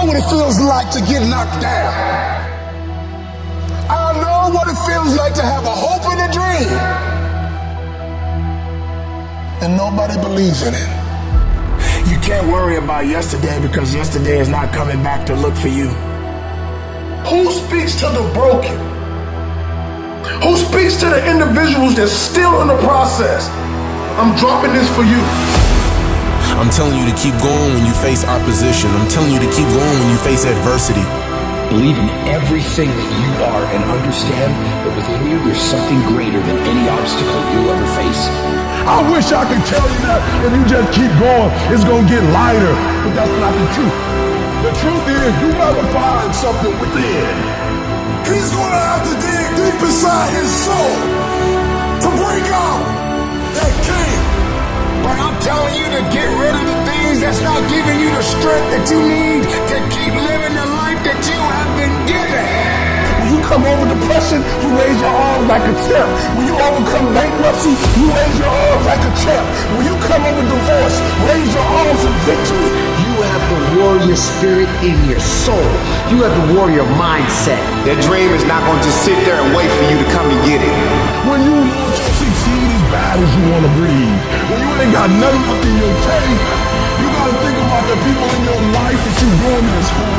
what it feels like to get knocked down. I know what it feels like to have a hope and a dream, and nobody believes in it. You can't worry about yesterday because yesterday is not coming back to look for you. Who speaks to the broken? Who speaks to the individuals that's still in the process? I'm dropping this for you. I'm telling you to keep going when you face opposition. I'm telling you to keep going when you face adversity. Believe in everything that you are and understand that within you there's something greater than any obstacle you'll ever face. I wish I could tell you that if you just keep going, it's going to get lighter. But that's not the truth. The truth is you gotta find something within. He's going to have to dig deep inside his soul to bring out that king. But I'm telling you to get rid of the things that's not giving you the strength that you need to keep living the life that you have been given. When you come over depression, you raise your arms like a champ. When you overcome bankruptcy, you raise your arms like a champ. When you come over divorce, raise your arms in victory. You have the warrior spirit in your soul. You have the warrior mindset. That dream is not going to just sit there and wait for you to come and get it. When you want to succeed as bad as you want to breathe, when you ain't got nothing left in your tank, you got to think about the people in your life that you're doing this for.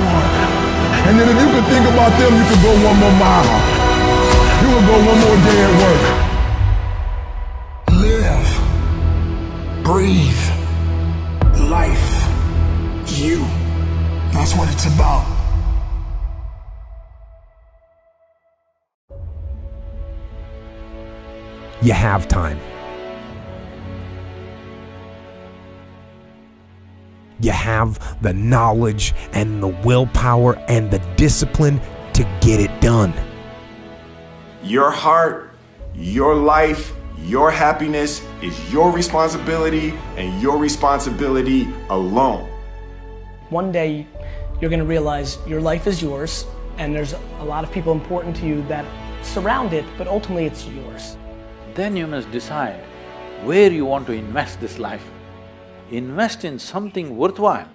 And then if you could think about them, you could go one more mile. You would go one more day at work. Live. Breathe. Life. You. That's what it's about. You have time. You have the knowledge and the willpower and the discipline to get it done. Your heart, your life, your happiness is your responsibility and your responsibility alone. One day you're going to realize your life is yours and there's a lot of people important to you that surround it, but ultimately it's yours. Then you must decide where you want to invest this life. Invest in something worthwhile.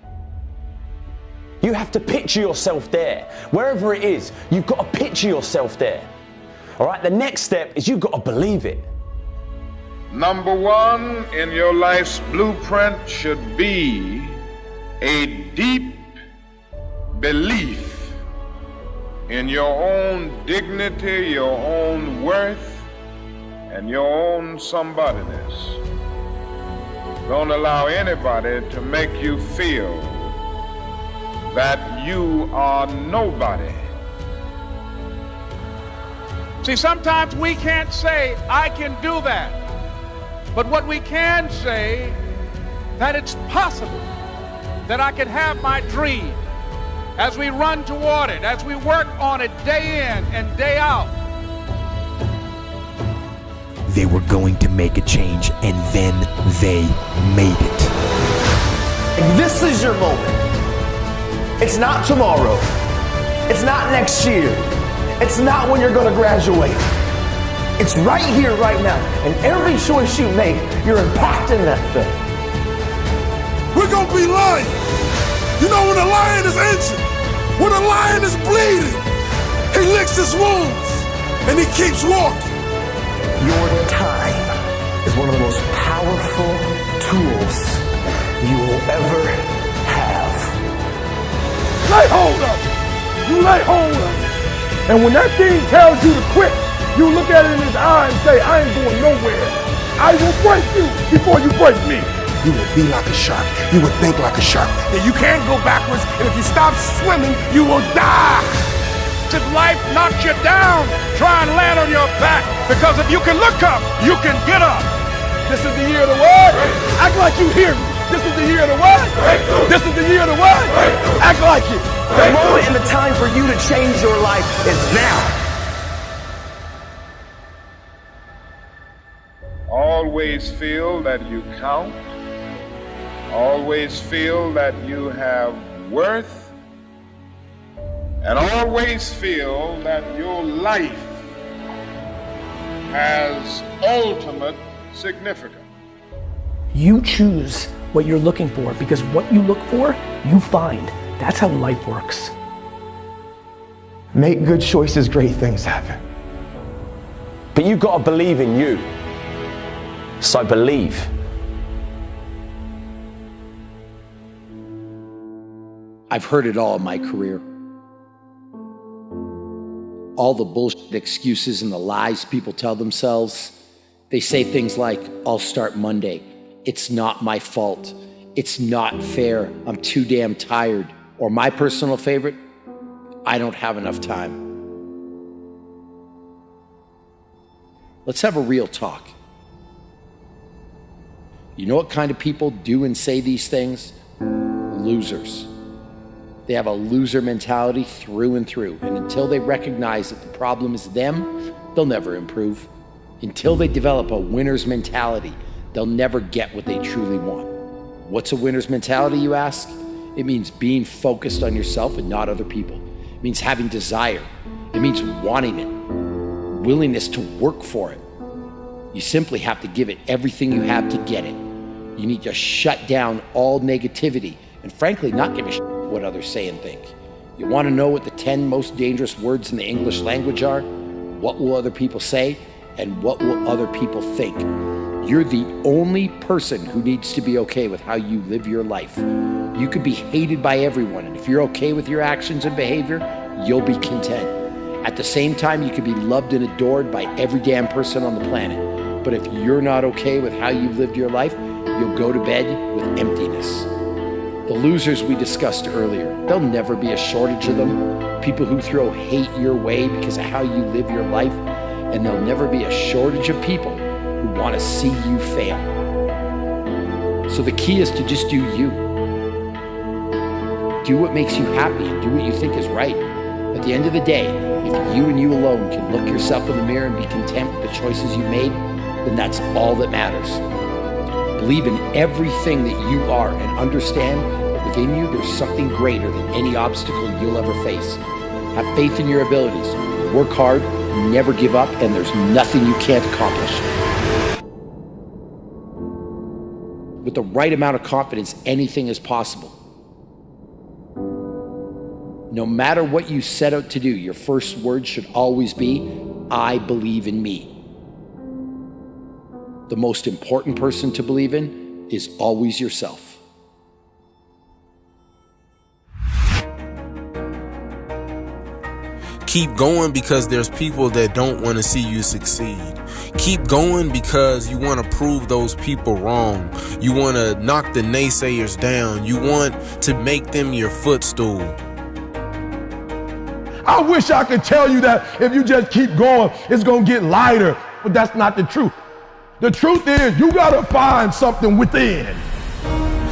You have to picture yourself there. Wherever it is, you've got to picture yourself there. All right, the next step is you've got to believe it. Number one in your life's blueprint should be a deep belief in your own dignity, your own worth, and your own somebodyness. Don't allow anybody to make you feel that you are nobody. See, sometimes we can't say, I can do that. But what we can say, that it's possible that I can have my dream as we run toward it, as we work on it day in and day out. They were going to make a change, and then they made it. This is your moment. It's not tomorrow. It's not next year. It's not when you're going to graduate. It's right here, right now. And every choice you make, you're impacting that thing. We're going to be lions. You know, when a lion is injured, when a lion is bleeding, he licks his wounds and he keeps walking. Your time is one of the most powerful tools you will ever have. Lay hold of it. You lay hold of it. And when that thing tells you to quit, you look at it in his eye and say, I ain't going nowhere. I will break you before you break me. You will be like a shark. You will think like a shark. And you can't go backwards. And if you stop swimming, you will die. If life knocks you down, try and land on your back. Because if you can look up, you can get up. This is the year of the what? Act like you hear me. This is the year of the what? This is the year of the what? Act like it. The moment and the time for you to change your life is now. Always feel that you count. Always feel that you have worth. And always feel that your life has ultimate significance. You choose what you're looking for because what you look for, you find. That's how life works. Make good choices, great things happen. But you gotta believe in you. So believe. I've heard it all in my career. All the bullshit excuses and the lies people tell themselves. They say things like, I'll start Monday. It's not my fault. It's not fair. I'm too damn tired. Or my personal favorite, I don't have enough time. Let's have a real talk. You know what kind of people do and say these things? Losers. They have a loser mentality through and through. And until they recognize that the problem is them, they'll never improve. Until they develop a winner's mentality, they'll never get what they truly want. What's a winner's mentality, you ask? It means being focused on yourself and not other people. It means having desire. It means wanting it, willingness to work for it. You simply have to give it everything you have to get it. You need to shut down all negativity and frankly not give a shit what others say and think. You want to know what the 10 most dangerous words in the English language are? What will other people say? And what will other people think? You're the only person who needs to be okay with how you live your life. You could be hated by everyone, and if you're okay with your actions and behavior, you'll be content. At the same time, you could be loved and adored by every damn person on the planet. But if you're not okay with how you've lived your life, you'll go to bed with emptiness. The losers we discussed earlier, there'll never be a shortage of them. People who throw hate your way because of how you live your life, and there'll never be a shortage of people who want to see you fail. So the key is to just do you. Do what makes you happy and do what you think is right. At the end of the day, if you and you alone can look yourself in the mirror and be content with the choices you've made, then that's all that matters. Believe in everything that you are and understand that within you there's something greater than any obstacle you'll ever face. Have faith in your abilities. Work hard, never give up, and there's nothing you can't accomplish. With the right amount of confidence, anything is possible. No matter what you set out to do, your first word should always be, I believe in me. The most important person to believe in is always yourself. Keep going because there's people that don't want to see you succeed. Keep going because you want to prove those people wrong. You want to knock the naysayers down. You want to make them your footstool. I wish I could tell you that if you just keep going, it's going to get lighter, but that's not the truth. The truth is, you gotta find something within.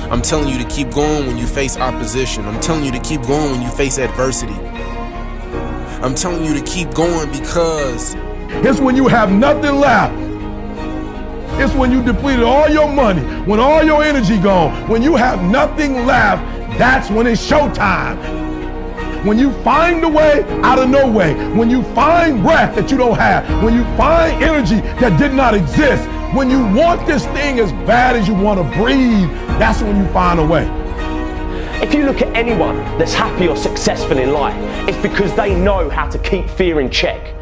I'm telling you to keep going when you face opposition. I'm telling you to keep going when you face adversity. I'm telling you to keep going because it's when you have nothing left. It's when you depleted all your money, when all your energy gone, when you have nothing left, that's when it's showtime. When you find a way out of no way, when you find breath that you don't have, when you find energy that did not exist, when you want this thing as bad as you want to breathe, that's when you find a way. If you look at anyone that's happy or successful in life, it's because they know how to keep fear in check.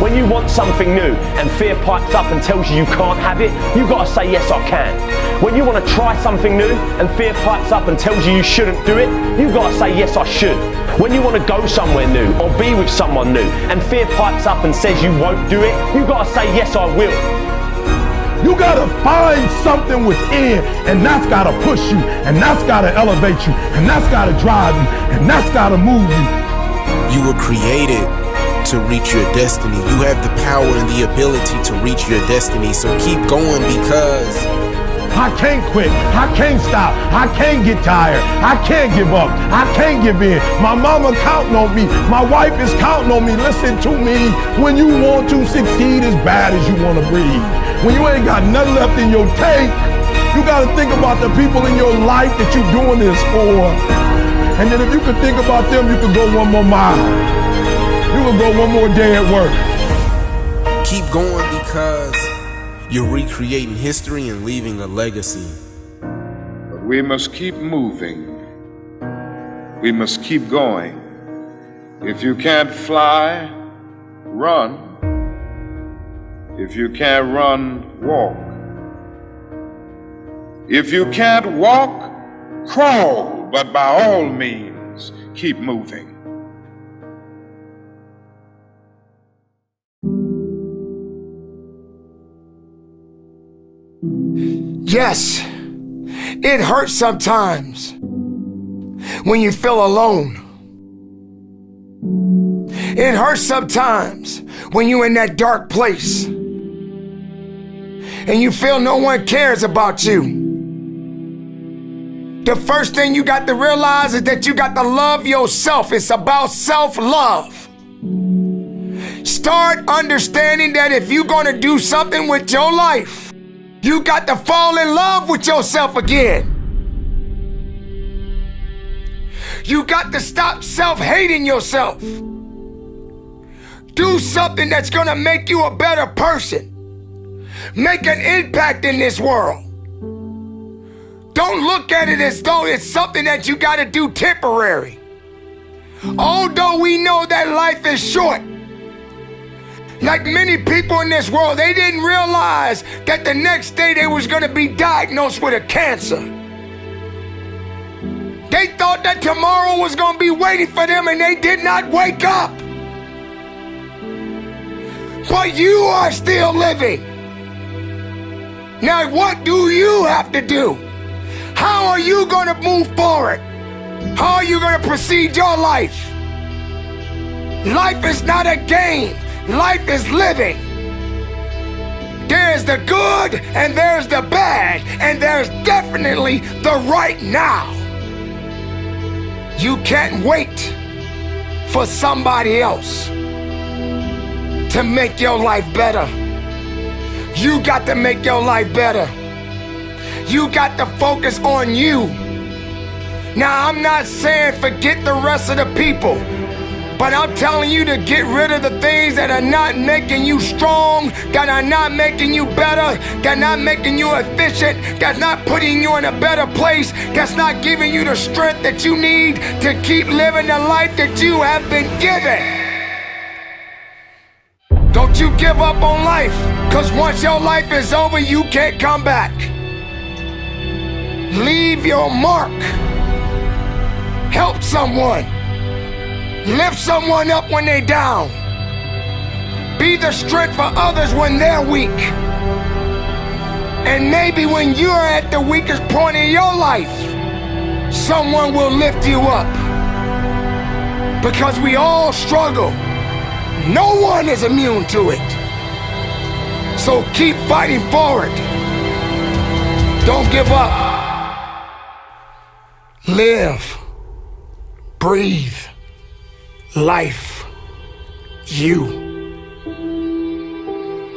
When you want something new and fear pipes up and tells you can't have it, you've got to say, yes, I can. When you want to try something new and fear pipes up and tells you shouldn't do it, you've got to say, yes, I should. When you want to go somewhere new or be with someone new and fear pipes up and says you won't do it, you've got to say, yes, I will. You gotta find something within, and that's gotta push you, and that's gotta elevate you, and that's gotta drive you, and that's gotta move you. you were created to reach your destiny. You have the power and the ability to reach your destiny. So keep going because I can't quit. I can't stop. I can't get tired. I can't give up. I can't give in. My mama counting on me. My wife is counting on me. Listen to me. When you want to succeed as bad as you want to breathe, when you ain't got nothing left in your tank, you got to think about the people in your life that you're doing this for. And then if you could think about them, you could go one more mile. You could go one more day at work. keep going because you're recreating history and leaving a legacy. But we must keep moving We must keep going. If you can't fly, run. If you can't run, walk. If you can't walk, crawl, but by all means, keep moving. Yes, it hurts sometimes when you feel alone. It hurts sometimes when you're in that dark place and you feel no one cares about you. The first thing you got to realize is that you got to love yourself. It's about self-love. Start understanding that if you're going to do something with your life, you got to fall in love with yourself again. You got to stop self-hating yourself. Do something that's gonna make you a better person. Make an impact in this world. Don't look at it as though it's something that you gotta do temporary. Although we know that life is short, like many people in this world, they didn't realize that the next day they was gonna be diagnosed with a cancer. They thought that tomorrow was gonna be waiting for them and they did not wake up. But you are still living. Now what do you have to do? How are you gonna move forward? How are you gonna proceed your life? Life is not a game. Life is living. There's the good and there's the bad, and there's definitely the right now. You can't wait for somebody else to make your life better. You got to make your life better. You got to focus on you. Now, I'm not saying forget the rest of the people, but I'm telling you to get rid of the things that are not making you strong, that are not making you better, that are not making you efficient, that's not putting you in a better place, that's not giving you the strength that you need to keep living the life that you have been given. Don't you give up on life, because once your life is over, you can't come back. Leave your mark. Help someone. Lift someone up when they're down. Be the strength for others when they're weak. And maybe when you're at the weakest point in your life, someone will lift you up. Because we all struggle. No one is immune to it. So keep fighting forward. Don't give up. Live. Breathe. Life. You.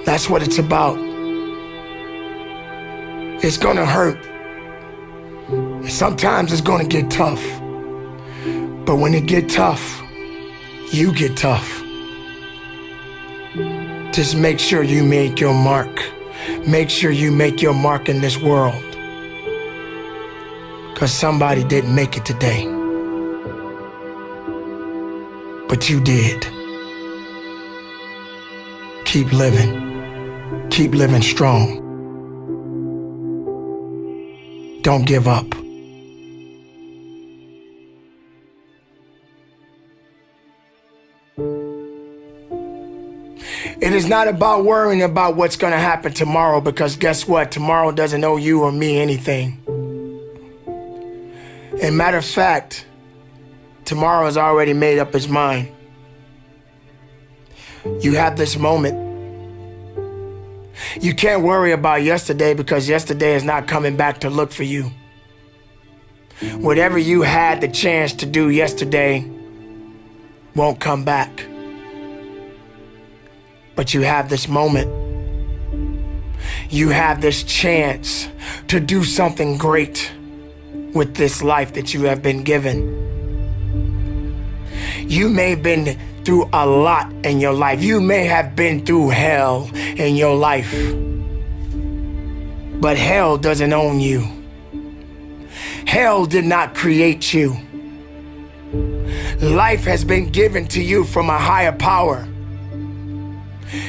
That's what it's about. It's gonna hurt. Sometimes it's gonna get tough. But when it get tough, you get tough. Just make sure you make your mark. Make sure you make your mark in this world. Because somebody didn't make it today. But you did. Keep living. Keep living strong. Don't give up. It is not about worrying about what's going to happen tomorrow, because guess what? Tomorrow doesn't owe you or me anything. And matter of fact, tomorrow has already made up its mind. You have this moment. You can't worry about yesterday, because yesterday is not coming back to look for you. Whatever you had the chance to do yesterday won't come back. But you have this moment. You have this chance to do something great with this life that you have been given. You may have been through a lot in your life. You may have been through hell in your life. But hell doesn't own you. Hell did not create you. life has been given to you from a higher power.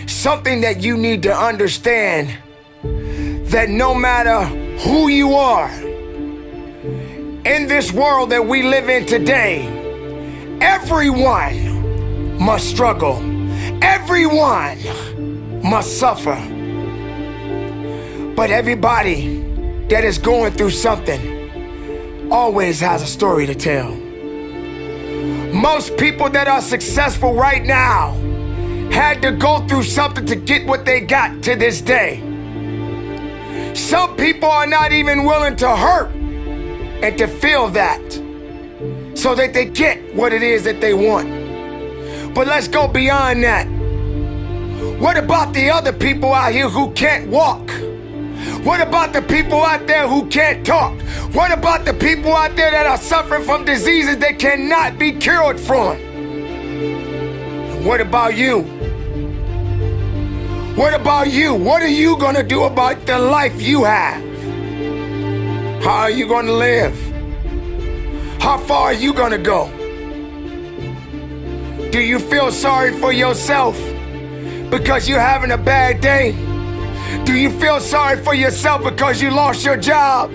Something that you need to understand, that no matter who you are, in this world that we live in today, everyone must struggle. Everyone must suffer. But everybody that is going through something always has a story to tell. Most people that are successful right now had to go through something to get what they got to this day. Some people are not even willing to hurt and to feel that so that they get what it is that they want. But let's go beyond that. What about the other people out here who can't walk? What about the people out there who can't talk? What about the people out there that are suffering from diseases that cannot be cured from? What about you? What about you? What are you gonna do about the life you have? How are you gonna live? How far are you gonna go? Do you feel sorry for yourself because you're having a bad day? Do you feel sorry for yourself because you lost your job?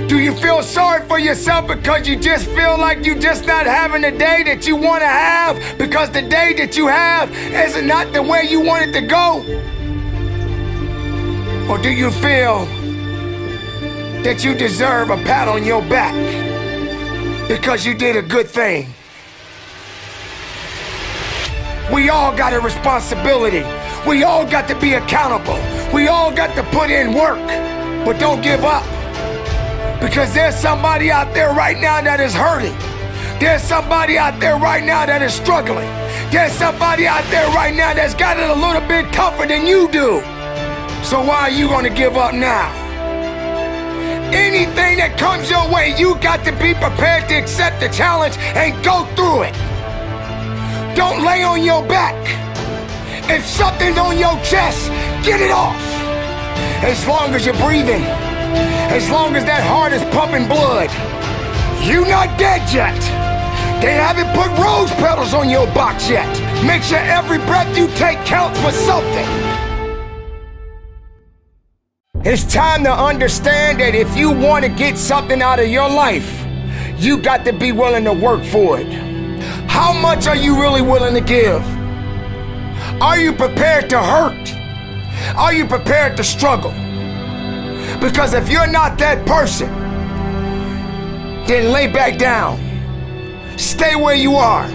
Do you feel sorry for yourself because you just feel like you're just not having the day that you want to have because the day that you have is not the way you want it to go? Or do you feel that you deserve a pat on your back because you did a good thing? We all got a responsibility. We all got to be accountable. We all got to put in work, but don't give up. Because there's somebody out there right now that is hurting. There's somebody out there right now that is struggling. There's somebody out there right now that's got it a little bit tougher than you do. So why are you going to give up now? Anything that comes your way, you got to be prepared to accept the challenge and go through it. Don't lay on your back. If something's on your chest, get it off. As long as you're breathing, as long as that heart is pumping blood, you're not dead yet. They haven't put rose petals on your box yet. Make sure every breath you take counts for something. It's time to understand that if you want to get something out of your life, you got to be willing to work for it. How much are you really willing to give? Are you prepared to hurt? Are you prepared to struggle? Because if you're not that person, then lay back down. Stay where you are.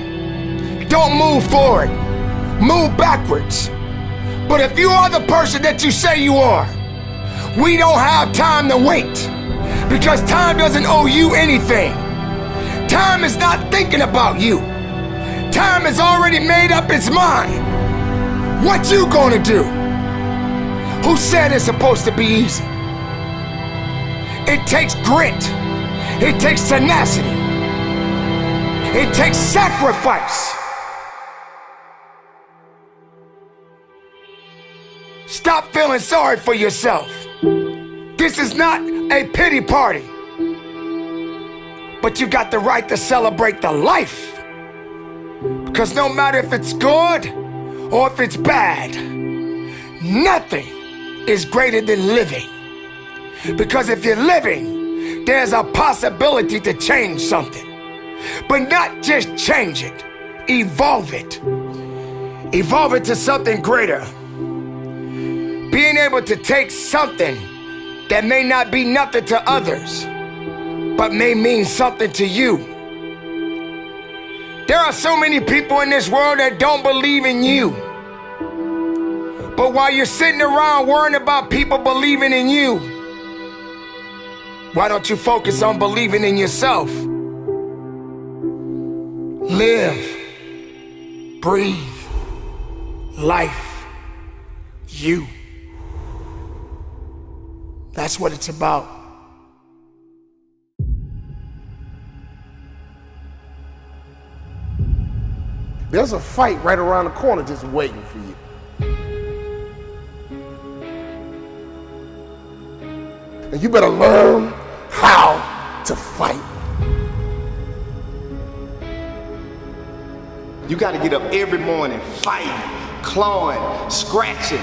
Don't move forward. Move backwards. But if you are the person that you say you are, we don't have time to wait. Because time doesn't owe you anything. Time is not thinking about you. Time has already made up its mind. What you gonna do? Who said it's supposed to be easy? It takes grit. It takes tenacity. It takes sacrifice. Stop feeling sorry for yourself. This is not a pity party. But you got the right to celebrate the life. Because no matter if it's good or if it's bad, nothing is greater than living. Because if you're living, there's a possibility to change something. But not just change it, evolve it. Evolve it to something greater. Being able to take something that may not be nothing to others, but may mean something to you. There are so many people in this world that don't believe in you. But while you're sitting around worrying about people believing in you, why don't you focus on believing in yourself? Live, breathe, life, you. That's what it's about. There's a fight right around the corner just waiting for you. And you better learn how to fight. You gotta get up every morning, fighting, clawing, scratching.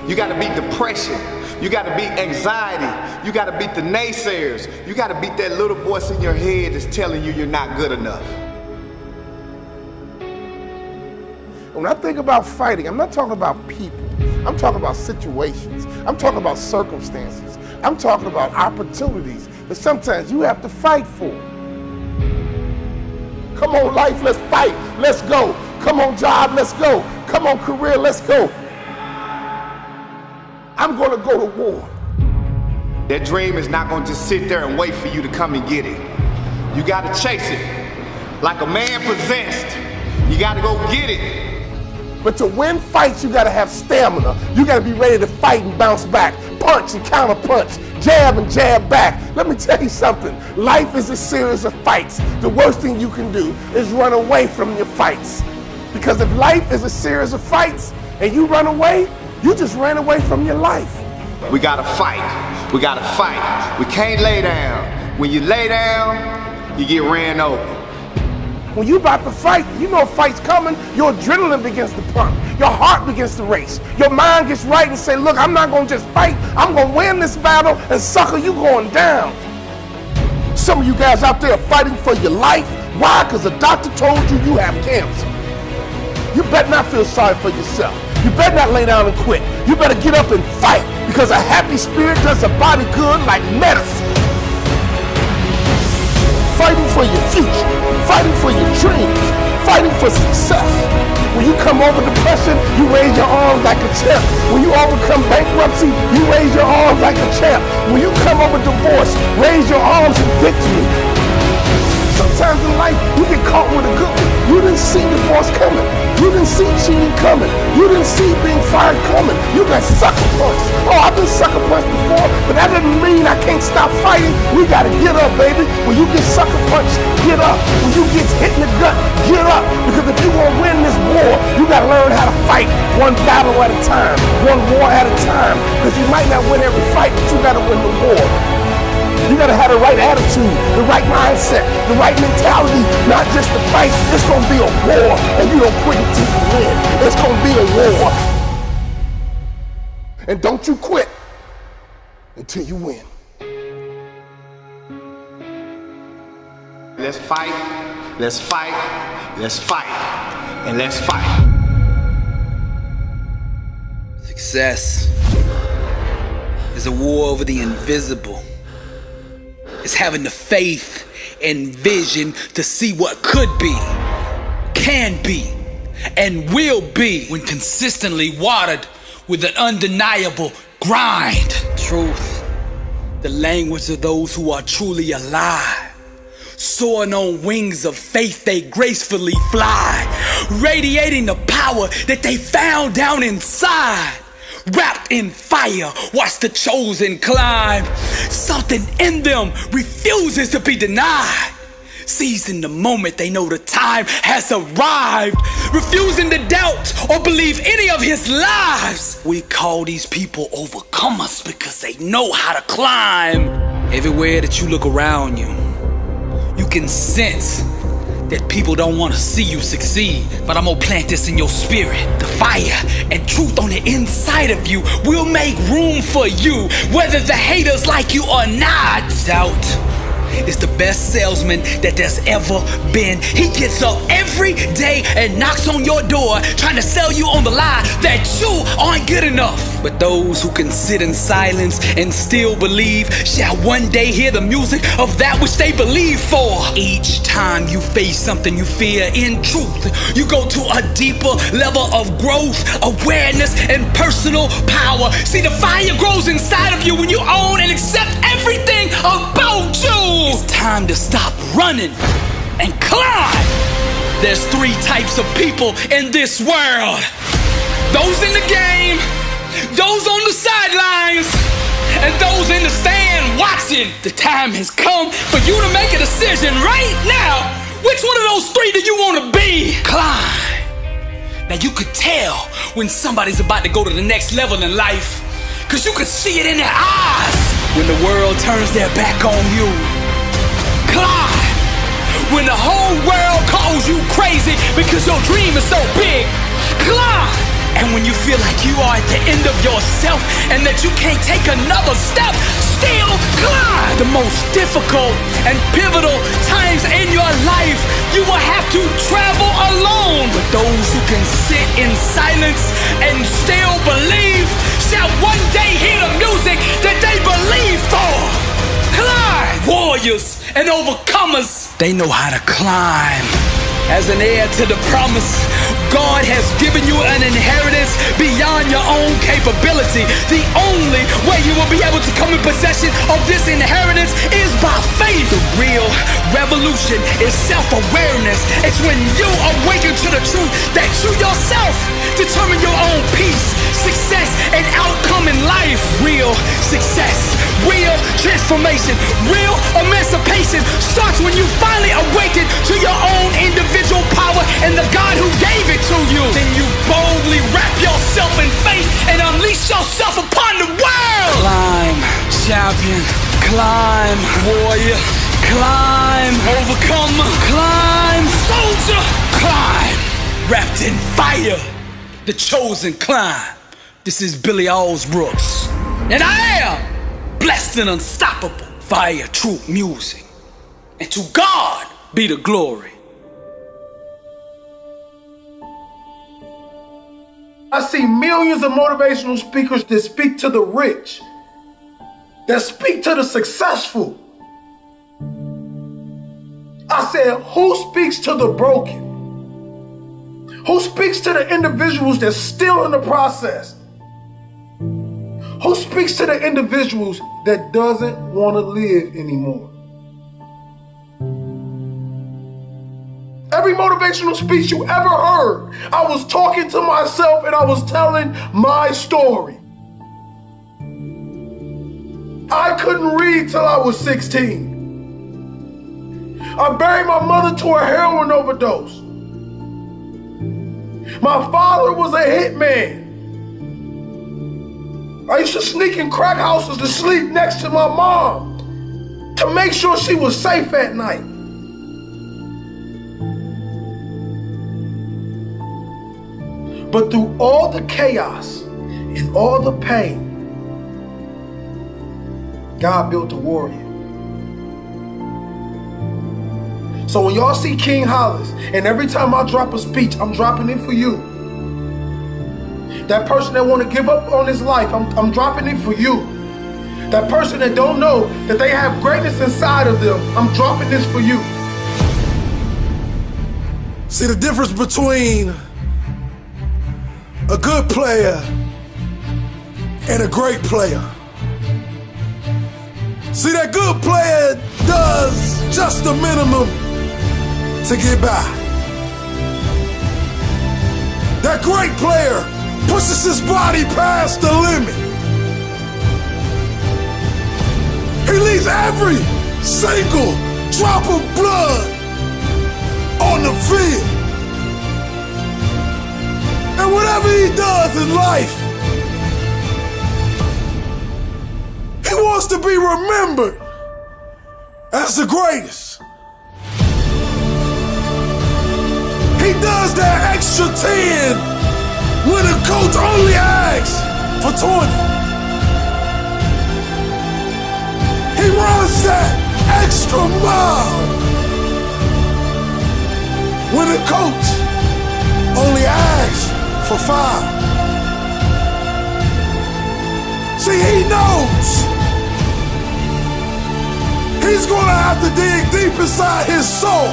You gotta beat depression. You gotta beat anxiety. You gotta beat the naysayers. You gotta beat that little voice in your head that's telling you you're not good enough. When I think about fighting, I'm not talking about people. I'm talking about situations. I'm talking about circumstances. I'm talking about opportunities that sometimes you have to fight for. Come on, life, let's fight. Let's go. Come on, job, let's go. Come on, career, let's go. I'm going to go to war. That dream is not going to just sit there and wait for you to come and get it. You got to chase it. Like a man possessed, you got to go get it. But to win fights, you got to have stamina. You got to be ready to fight and bounce back, punch and counter punch, jab and jab back. Let me tell you something. Life is a series of fights. The worst thing you can do is run away from your fights. Because if life is a series of fights and you run away, you just ran away from your life. We got to fight. We got to fight. We can't lay down. When you lay down, you get ran over. When you about to fight, you know a fight's coming, your adrenaline begins to pump. Your heart begins to race. Your mind gets right and say, look, I'm not going to just fight. I'm going to win this battle, and sucker, you going down. Some of you guys out there are fighting for your life. Why? Because the doctor told you you have cancer. You better not feel sorry for yourself. You better not lay down and quit. You better get up and fight, because a happy spirit does a body good like medicine. Fighting for your future, fighting for your dreams, fighting for success. When you come over depression, you raise your arms like a champ. When you overcome bankruptcy, you raise your arms like a champ. When you come over divorce, raise your arms in victory. Sometimes in life, you get caught with a good one. You didn't see divorce coming. You didn't see cheating coming. You didn't see being fired coming. You got sucker punched. Oh, I've been sucker punched before, but that doesn't mean I can't stop fighting. We gotta get up, baby. When you get sucker punched, get up. When you get hit in the gut, get up. Because if you want to win this war, you gotta learn how to fight one battle at a time, one war at a time. Because you might not win every fight, but you gotta win the war. You gotta have the right attitude, the right mindset, the right mentality, not just to fight. It's gonna be a war, and you don't quit until you win. It's gonna be a war. And don't you quit until you win. Let's fight, let's fight, let's fight, and let's fight. Success is a war over the invisible. It's having the faith and vision to see what could be, can be, and will be when consistently watered with an undeniable grind. Truth, the language of those who are truly alive. Soaring on wings of faith, they gracefully fly, radiating the power that they found down inside. Wrapped in fire, watch the chosen climb. Something in them refuses to be denied. Seizing the moment, they know the time has arrived. Refusing to doubt or believe any of his lies. We call these people overcomers because they know how to climb. Everywhere that you look around you, you can sense that people don't want to see you succeed. But I'm gonna plant this in your spirit. The fire and truth on the inside of you will make room for you, whether the haters like you or not. Doubt is the best salesman that there's ever been. He gets up every day and knocks on your door, trying to sell you on the lie that you aren't good enough. But those who can sit in silence and still believe shall one day hear the music of that which they believe for. Each time you face something you fear, in truth, you go to a deeper level of growth, awareness, and personal power. See, the fire grows inside of you when you own and accept everything about you. It's time to stop running and climb. There's 3 types of people in this world. Those in the game, those on the sidelines, and those in the stand watching. The time has come for you to make a decision right now. Which one of those 3 do you want to be? Climb. Now you could tell when somebody's about to go to the next level in life, because you could see it in their eyes when the world turns their back on you. Climb. when the whole world calls you crazy because your dream is so big. Climb! And when you feel like you are at the end of yourself and that you can't take another step, still climb. The most difficult and pivotal times in your life, you will have to travel alone. But those who can sit in silence and still believe shall one day hear the music that they believe for. Climb! Warriors and overcomers, they know how to climb. As an heir to the promise, God has given you an inheritance beyond your own capability. The only way you will be able to come in possession of this inheritance is by faith. The real revolution is self-awareness. It's when you awaken to the truth that you yourself determine your own peace, success, and outcome in life. Real success, real transformation, real emancipation starts when you finally awaken to your own individual power and the God who gave it to you. Then you boldly wrap yourself in faith and unleash yourself upon the world. Climb, champion. Climb, warrior. Climb, overcomer. Climb, soldier. Climb, wrapped in fire. The chosen climb. This is Billy Allsbrooks, and I am blessed and unstoppable via true music. And to God be the glory. I see millions of motivational speakers that speak to the rich, that speak to the successful. I said, who speaks to the broken? Who speaks to the individuals that's still in the process? Who speaks to the individuals that doesn't want to live anymore? Every motivational speech you ever heard, I was talking to myself and I was telling my story. I couldn't read till I was 16. I buried my mother to a heroin overdose. My father was a hitman. I used to sneak in crack houses to sleep next to my mom to make sure she was safe at night. But through all the chaos and all the pain, God built a warrior. So when y'all see King Hollis, and every time I drop a speech, I'm dropping it for you. That person that want to give up on his life, I'm dropping it for you. That person that don't know that they have greatness inside of them, I'm dropping this for you. See the difference between a good player and a great player. See, that good player does just the minimum to get by. That great player pushes his body past the limit. He leaves every single drop of blood on the field. And whatever he does in life, he wants to be remembered as the greatest. He does that extra 10 when the coach only asks for 20. He runs that extra mile when the coach only asks for 5. See, he knows he's gonna have to dig deep inside his soul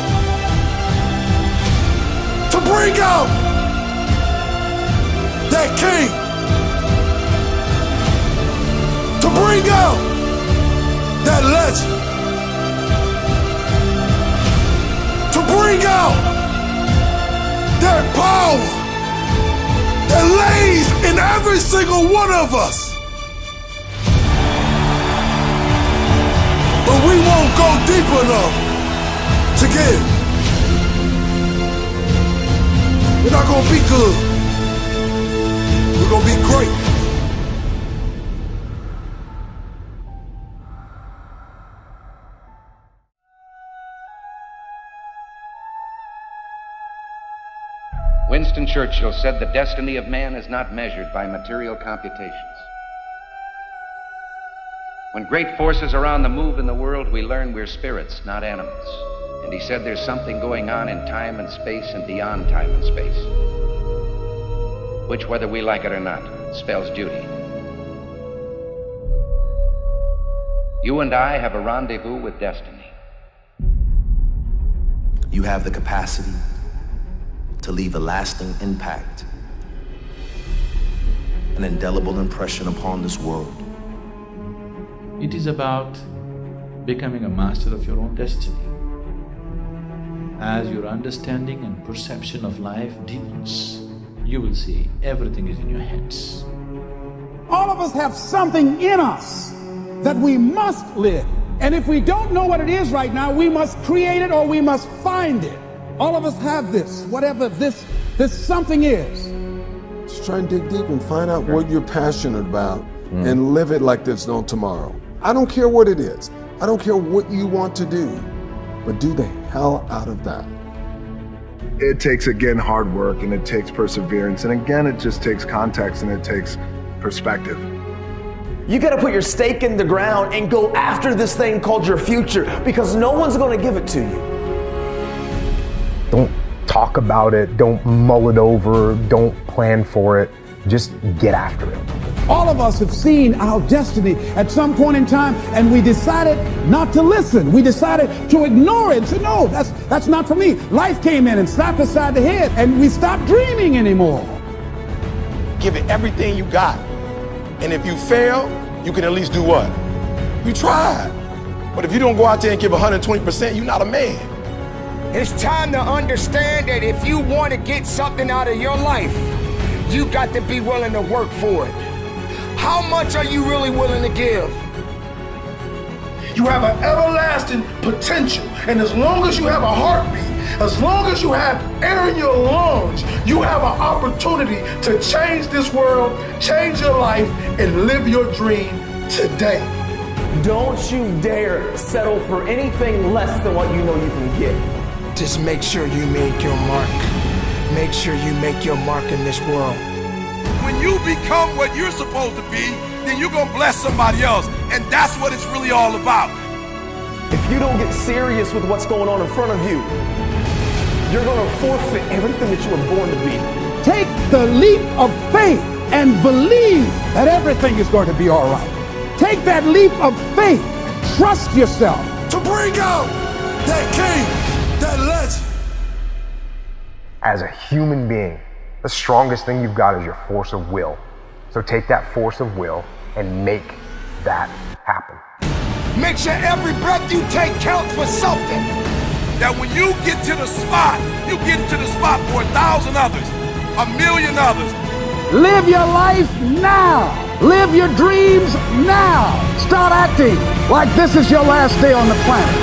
to bring out that king, to bring out that legend, to bring out that power that lays in every single one of us. But we won't go deep enough to get it. We're not gonna be good. We're gonna be great. Winston Churchill said the destiny of man is not measured by material computations. When great forces are on the move in the world, we learn we're spirits, not animals. And he said there's something going on in time and space and beyond time and space, which, whether we like it or not, spells duty. You and I have a rendezvous with destiny. You have the capacity to leave a lasting impact, an indelible impression upon this world. It is about becoming a master of your own destiny. As your understanding and perception of life deepens, you will see everything is in your hands. All of us have something in us that we must live. And if we don't know what it is right now, we must create it or we must find it. All of us have this, whatever this something is. Just try and dig deep and find out what you're passionate about and live it like there's no tomorrow. I don't care what it is. I don't care what you want to do, but do the hell out of that. It takes, again, hard work, and it takes perseverance, and again, it just takes context and it takes perspective. You gotta put your stake in the ground and go after this thing called your future, because no one's gonna give it to you. Don't talk about it, don't mull it over, don't plan for it, just get after it. All of us have seen our destiny at some point in time, and we decided not to listen. We decided to ignore it and say, no, that's not for me. Life came in and slapped us side the head, and we stopped dreaming anymore. Give it everything you got. And if you fail, you can at least do what? You tried. But if you don't go out there and give 120%, you're not a man. It's time to understand that if you want to get something out of your life, you got to be willing to work for it. How much are you really willing to give? You have an everlasting potential. And as long as you have a heartbeat, as long as you have air in your lungs, you have an opportunity to change this world, change your life, and live your dream today. Don't you dare settle for anything less than what you know you can get. Just make sure you make your mark. Make sure you make your mark in this world. When you become what you're supposed to be, then you're gonna bless somebody else. And that's what it's really all about. If you don't get serious with what's going on in front of you, you're gonna forfeit everything that you were born to be. Take the leap of faith and believe that everything is going to be all right. Take that leap of faith. Trust yourself. To bring out that king, that legend. As a human being, the strongest thing you've got is your force of will. So take that force of will and make that happen. Make sure every breath you take counts for something. That when you get to the spot, you get to the spot for 1,000 others, 1,000,000 others. Live your life now. Live your dreams now. Start acting like this is your last day on the planet.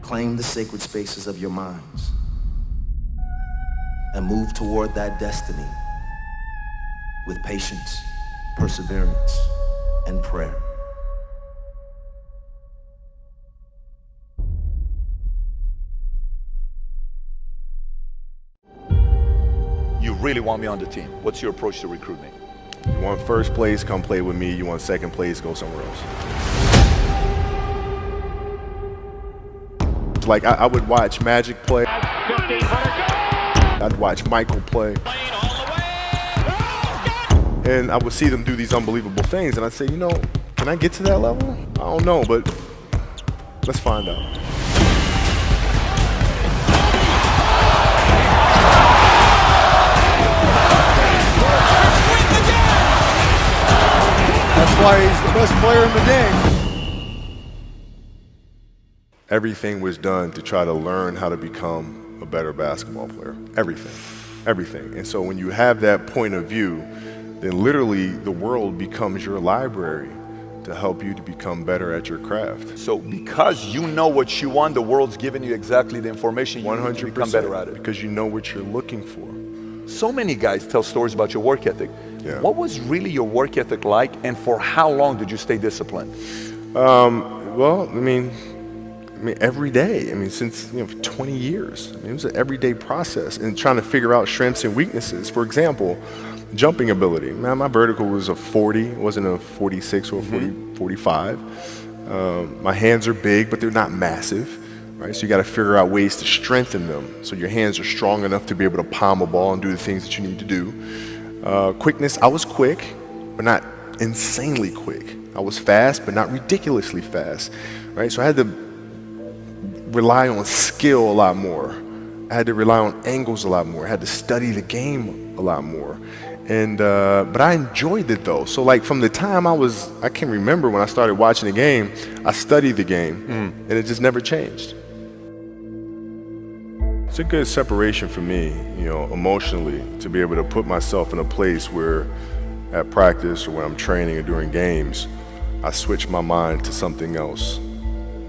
Claim the sacred spaces of your minds and move toward that destiny with patience, perseverance, and prayer. You really want me on the team. What's your approach to recruitment? You want first place, come play with me. You want second place, go somewhere else. Like I would watch Magic play. I'd watch Michael play. And I would see them do these unbelievable things, and I'd say, you know, can I get to that level? I don't know, but let's find out. That's why he's the best player in the game. Everything was done to try to learn how to become a better basketball player. Everything. And so when you have that point of view, then literally the world becomes your library to help you to become better at your craft. So because you know what you want, the world's giving you exactly the information you need to become better at it. Because you know what you're looking for. So many guys tell stories about your work ethic. Yeah. What was really your work ethic like, and for how long did you stay disciplined? Well, I mean, mean, every day. I mean, since, for 20 years. I mean, it was an everyday process and trying to figure out strengths and weaknesses. For example, jumping ability. Man, my vertical was a 40, it wasn't a 46 or a 45. My hands are big, but they're not massive, right? So you got to figure out ways to strengthen them so your hands are strong enough to be able to palm a ball and do the things that you need to do. Quickness, I was quick, but not insanely quick. I was fast, but not ridiculously fast, right? So I had to rely on skill a lot more. I had to rely on angles a lot more. I had to study the game a lot more. And, but I enjoyed it though. So like from the time I can remember when I started watching the game, I studied the game and it just never changed. It's a good separation for me, emotionally, to be able to put myself in a place where at practice or when I'm training or during games, I switch my mind to something else.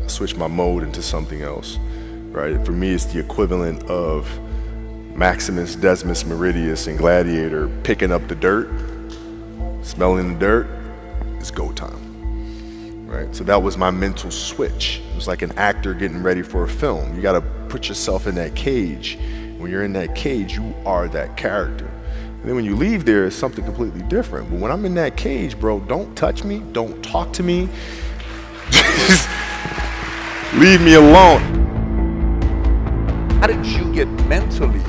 I switch my mode into something else, right? For me, it's the equivalent of Maximus, Decimus, Meridius, and Gladiator picking up the dirt, smelling the dirt, it's go time, right? So that was my mental switch. It was like an actor getting ready for a film. You gotta put yourself in that cage. When you're in that cage, you are that character. And then when you leave there, it's something completely different. But when I'm in that cage, bro, don't touch me, don't talk to me. Just leave me alone. How did you get mentally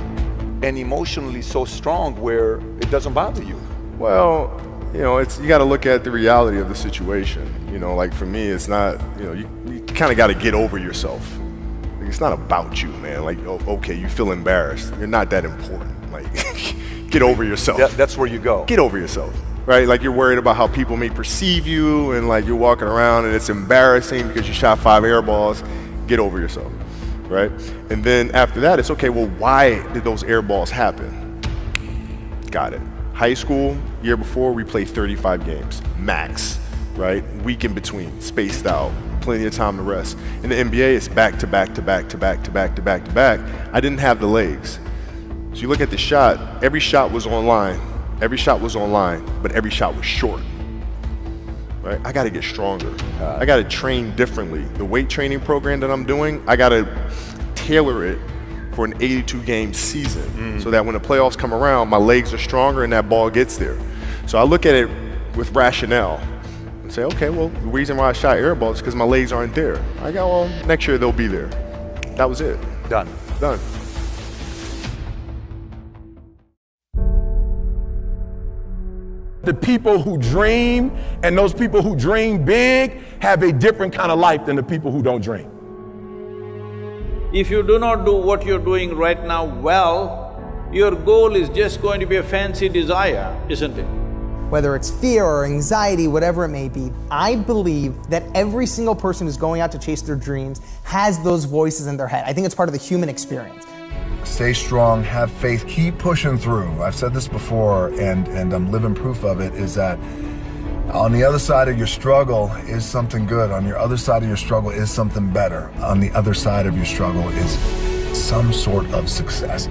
and emotionally so strong where it doesn't bother you? Well, you got to look at the reality of the situation. Like for me, it's not, you kind of got to get over yourself. Like, it's not about you, man. Like, okay, you feel embarrassed. You're not that important. Like, get over yourself. That's where you go. Get over yourself, right? Like you're worried about how people may perceive you and like you're walking around and it's embarrassing because you shot 5 air balls. Get over yourself, right? And then after that, it's okay, well, why did those air balls happen? Got it. High school, year before, we played 35 games, max, right? Week in between, spaced out, plenty of time to rest. In the NBA, it's back to back to back to back to back to back to back. I didn't have the legs. So you look at the shot, every shot was online, but every shot was short, right? I gotta get stronger. I gotta train differently. The weight training program that I'm doing, I gotta tailor it for an 82 game season so that when the playoffs come around, my legs are stronger and that ball gets there. So I look at it with rationale and say, okay, well, the reason why I shot air balls is because my legs aren't there. I go, well, next year they'll be there. That was it. Done. The people who dream and those people who dream big have a different kind of life than the people who don't dream. If you do not do what you're doing right now well, your goal is just going to be a fancy desire, isn't it? Whether it's fear or anxiety, whatever it may be, I believe that every single person who's going out to chase their dreams has those voices in their head. I think it's part of the human experience. Stay strong, have faith, keep pushing through. I've said this before, and I'm living proof of it, is that on the other side of your struggle is something good. On your other side of your struggle is something better. On the other side of your struggle is some sort of success.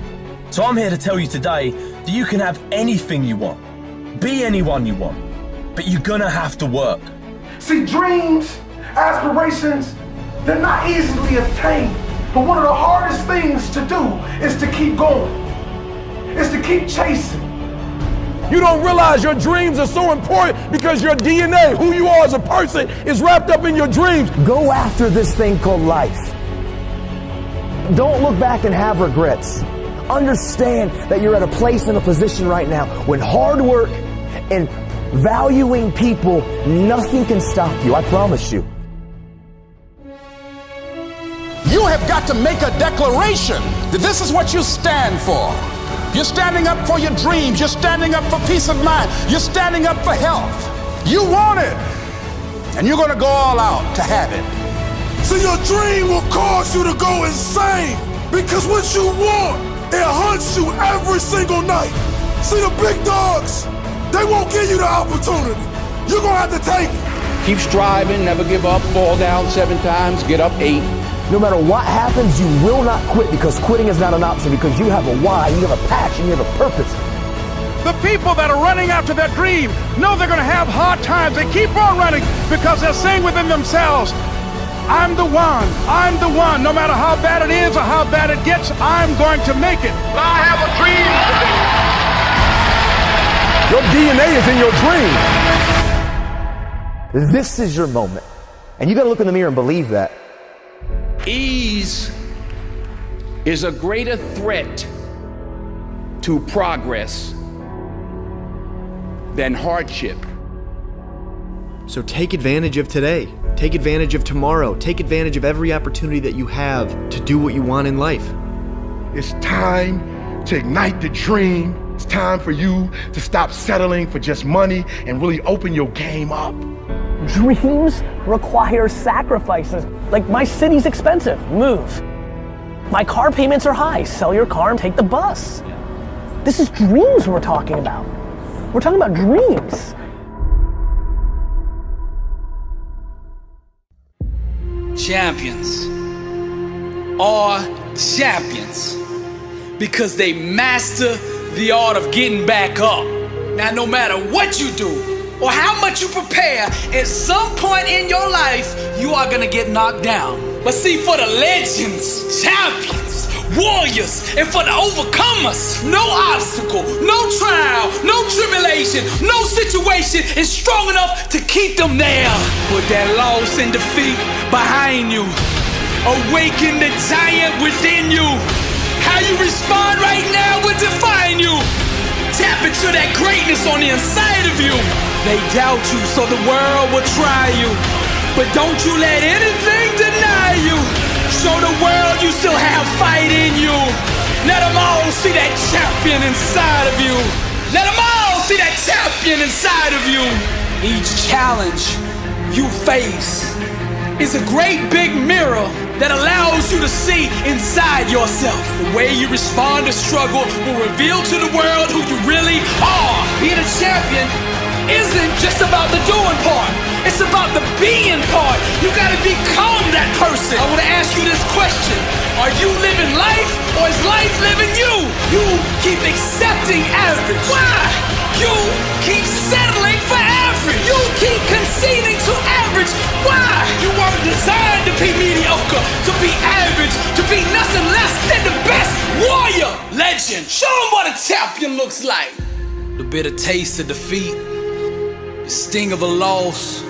So I'm here to tell you today that you can have anything you want, be anyone you want, but you're gonna have to work. See, dreams, aspirations, they're not easily obtained. But one of the hardest things to do is to keep going, is to keep chasing. You don't realize your dreams are so important because your DNA, who you are as a person, is wrapped up in your dreams. Go after this thing called life. Don't look back and have regrets. Understand that you're at a place and a position right now when hard work and valuing people, nothing can stop you, I promise you. You have got to make a declaration that this is what you stand for. You're standing up for your dreams. You're standing up for peace of mind. You're standing up for health. You want it, and you're going to go all out to have it. So your dream will cause you to go insane because what you want, it hunts you every single night. See, the big dogs, they won't give you the opportunity. You're going to have to take it. Keep striving, never give up, fall down 7 times, get up 8. No matter what happens, you will not quit because quitting is not an option because you have a why, you have a passion, you have a purpose. The people that are running after their dream know they're going to have hard times. They keep on running because they're saying within themselves, I'm the one. I'm the one. No matter how bad it is or how bad it gets, I'm going to make it. I have a dream today. Your DNA is in your dream. This is your moment. And you got to look in the mirror and believe that. Ease is a greater threat to progress than hardship. So take advantage of today. Take advantage of tomorrow. Take advantage of every opportunity that you have to do what you want in life. It's time to ignite the dream. It's time for you to stop settling for just money and really open your game up. Dreams require sacrifices. Like, my city's expensive, move. My car payments are high, sell your car and take the bus. This is dreams we're talking about. We're talking about dreams. Champions are champions because they master the art of getting back up. Now, no matter what you do or how much you prepare, at some point in your life, you are gonna get knocked down. But see, for the legends, champions, warriors, and for the overcomers, no obstacle, no trial, no tribulation, no situation is strong enough to keep them there. Put that loss and defeat behind you. Awaken the giant within you. How you respond right now will define you. Tap into that greatness on the inside of you. They doubt you, so the world will try you. But don't you let anything deny you. Show the world you still have fight in you. Let them all see that champion inside of you. Let them all see that champion inside of you. Each challenge you face is a great big mirror that allows you to see inside yourself. The way you respond to struggle will reveal to the world who you really are. Being a champion isn't just about the doing part. It's about the being part. You gotta become that person. I wanna ask you this question. Are you living life or is life living you? You keep accepting average. Why? You keep settling for average. You keep conceding to average. Why? You weren't designed to be mediocre, to be average, to be nothing less than the best warrior. Legend. Show them what a champion looks like. The bitter taste of defeat, the sting of a loss.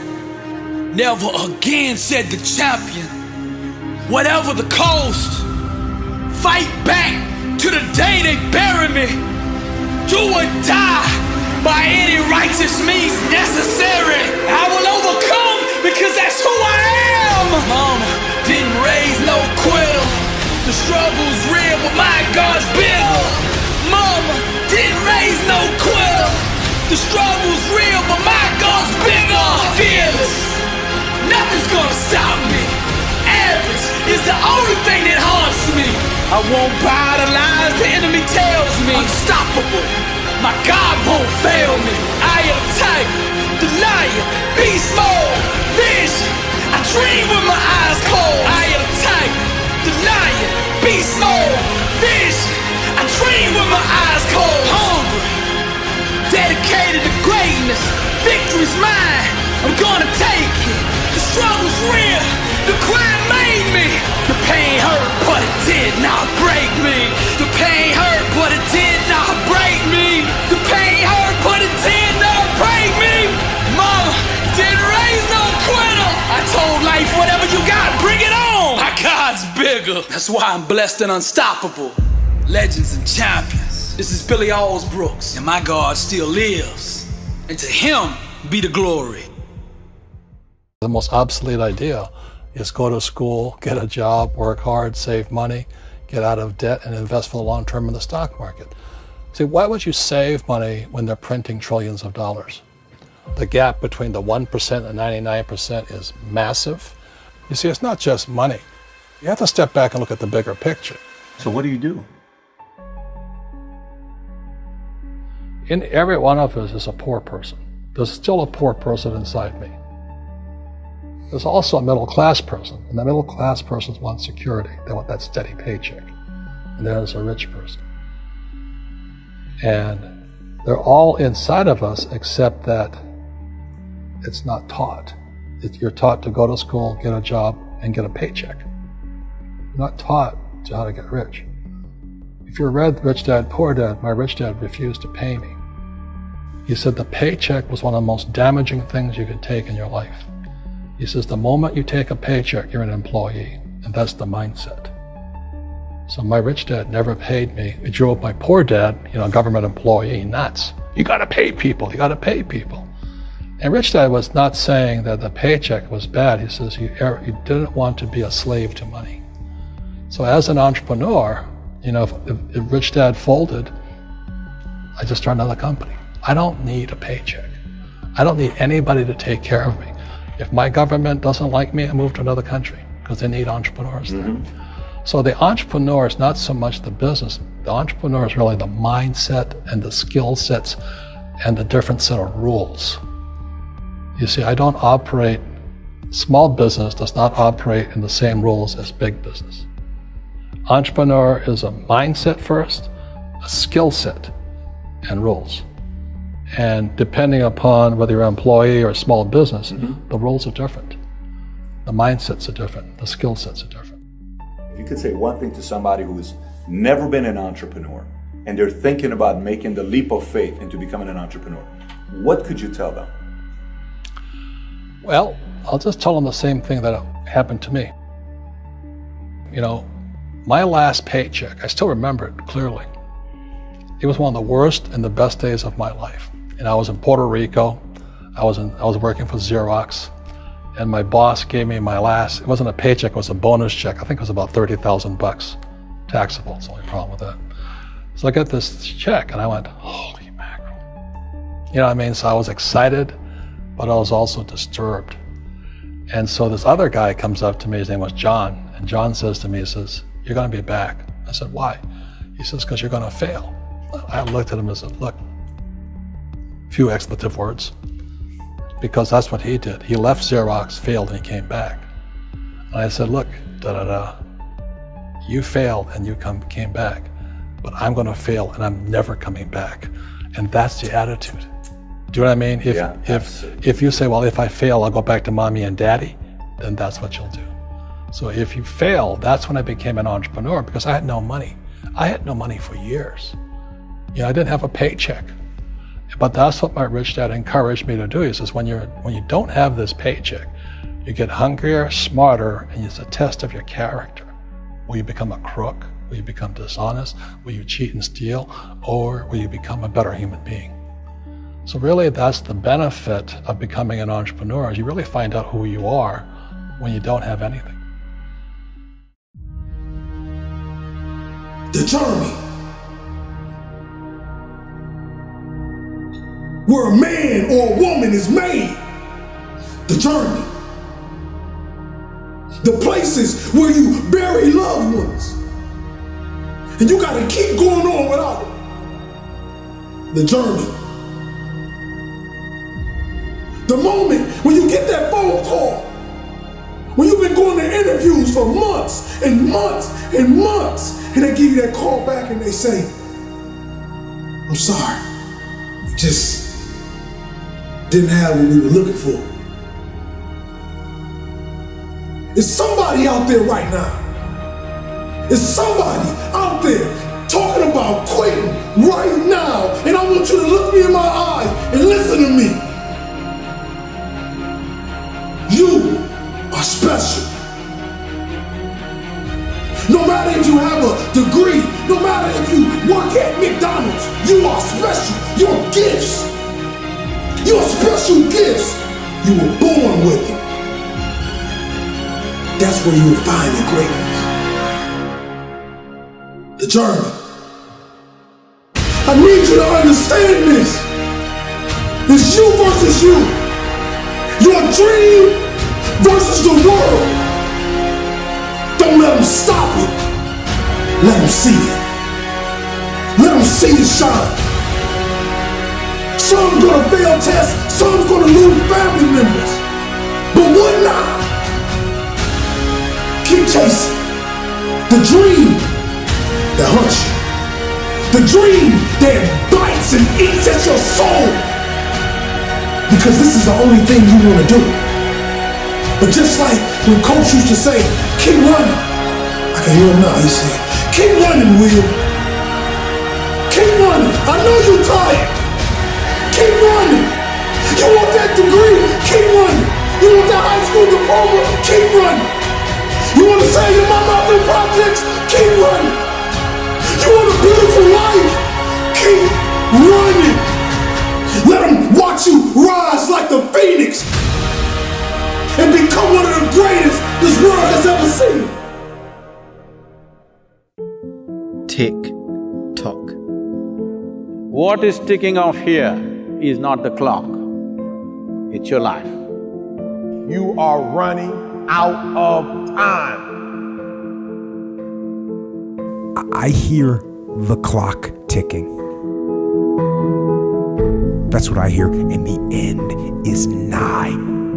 Never again, said the champion. Whatever the cost, fight back to the day they bury me. Do or die by any righteous means necessary. I will overcome because that's who I am. Mama didn't raise no quitter. The struggle's real, but my God's bigger. Mama didn't raise no quitter. The struggle's real, but my God's bigger. Fearless. Nothing's gonna stop me. Average is the only thing that haunts me. I won't buy the lies the enemy tells me. Unstoppable. My God won't fail me. I am tight, the lion, beast mode, vision. I dream with my eyes closed. I am tight, the lion, beast mode, vision. I dream with my eyes closed. Hungry, dedicated to greatness. Victory's mine. I'm gonna take it. The struggle's real. The grind made me. The pain hurt, but it did not break me. The pain hurt, but it did not break me. The pain hurt, but it did not break me. Mama didn't raise no quitter. I told life, whatever you got, bring it on. My God's bigger. That's why I'm blessed and unstoppable. Legends and champions. This is Billy Allsbrooks, and my God still lives. And to him be the glory. The most obsolete idea is go to school, get a job, work hard, save money, get out of debt, and invest for the long term in the stock market. See, why would you save money when they're printing trillions of dollars? The gap between the 1% and 99% is massive. You see, it's not just money. You have to step back and look at the bigger picture. So what do you do? In every one of us is a poor person. There's still a poor person inside me. There's also a middle class person, and the middle class persons want security. They want that steady paycheck. And there's a rich person. And they're all inside of us, except that it's not taught. You're taught to go to school, get a job, and get a paycheck. You're not taught to how to get rich. If you read Rich Dad, Poor Dad, my rich dad refused to pay me. He said the paycheck was one of the most damaging things you could take in your life. He says the moment you take a paycheck, you're an employee, and that's the mindset. So my rich dad never paid me. It drove my poor dad, government employee, nuts. You gotta pay people, you gotta pay people. And Rich Dad was not saying that the paycheck was bad. He says you didn't want to be a slave to money. So as an entrepreneur, if Rich Dad folded, I just started another company. I don't need a paycheck. I don't need anybody to take care of me. If my government doesn't like me, I move to another country because they need entrepreneurs there. So the entrepreneur is not so much the business. The entrepreneur is really the mindset and the skill sets and the different set of rules. You see, I don't operate, small business does not operate in the same rules as big business. Entrepreneur is a mindset first, a skill set, and rules. And depending upon whether you're an employee or a small business, the rules are different. The mindsets are different, the skill sets are different. If you could say one thing to somebody who's never been an entrepreneur and they're thinking about making the leap of faith into becoming an entrepreneur, what could you tell them? Well, I'll just tell them the same thing that happened to me. My last paycheck, I still remember it clearly. It was one of the worst and the best days of my life. And I was in Puerto Rico. I was working for Xerox, and my boss gave me my last, it wasn't a paycheck, it was a bonus check. I think it was about $30,000, taxable. It's the only problem with that. So I got this check and I went, holy mackerel. You know what I mean? So I was excited, but I was also disturbed. And so this other guy comes up to me, his name was John, and John says to me, he says, you're gonna be back. I said, why? He says, because you're gonna fail. I looked at him and said, look, few expletive words, because that's what he did. He left Xerox, failed, and he came back. And I said, look, you failed and you came back, but I'm gonna fail and I'm never coming back. And that's the attitude. Do you know what I mean? If you say, well, if I fail, I'll go back to mommy and daddy, then that's what you'll do. So if you fail, that's when I became an entrepreneur, because I had no money. I had no money for years. I didn't have a paycheck. But that's what my rich dad encouraged me to do. He says, when you don't have this paycheck, you get hungrier, smarter, and it's a test of your character. Will you become a crook? Will you become dishonest? Will you cheat and steal? Or will you become a better human being? So really, that's the benefit of becoming an entrepreneur, is you really find out who you are when you don't have anything. The journey. Where a man or a woman is made. The journey. The places where you bury loved ones. And you gotta keep going on without it. The journey. The moment when you get that phone call, when you've been going to interviews for months and months and months, and they give you that call back and they say, I'm sorry, we just didn't have what we were looking for. Is somebody out there right now? Is somebody out there talking about quitting right now? And I want you to look me in my eyes and listen to me. You are special. No matter if you have a degree, no matter if you work at McDonald's, you are special. Your gifts, your special gifts, you were born with it. That's where you will find your greatness. The journey. I need you to understand this. It's you versus you. Your dream versus the world. Don't let them stop it. Let them see it. Let them see it shine. Some's gonna fail tests. Some's gonna lose family members. But what not? Keep chasing. The dream that hunts you. The dream that bites and eats at your soul. Because this is the only thing you want to do. But just like when coach used to say, keep running. I can hear him now, he said, keep running, Will. Keep running. I know you're tired. Keep running. You want that degree? Keep running. You want that high school diploma? Keep running. You want to save your mama out in projects? Keep running. You want a beautiful life? Keep running. Let them watch you rise like the phoenix and become one of the greatest this world has ever seen. Tick tock. What is ticking off here is not the clock, it's your life. You are running out of time. I hear the clock ticking. That's what I hear, and the end is nigh.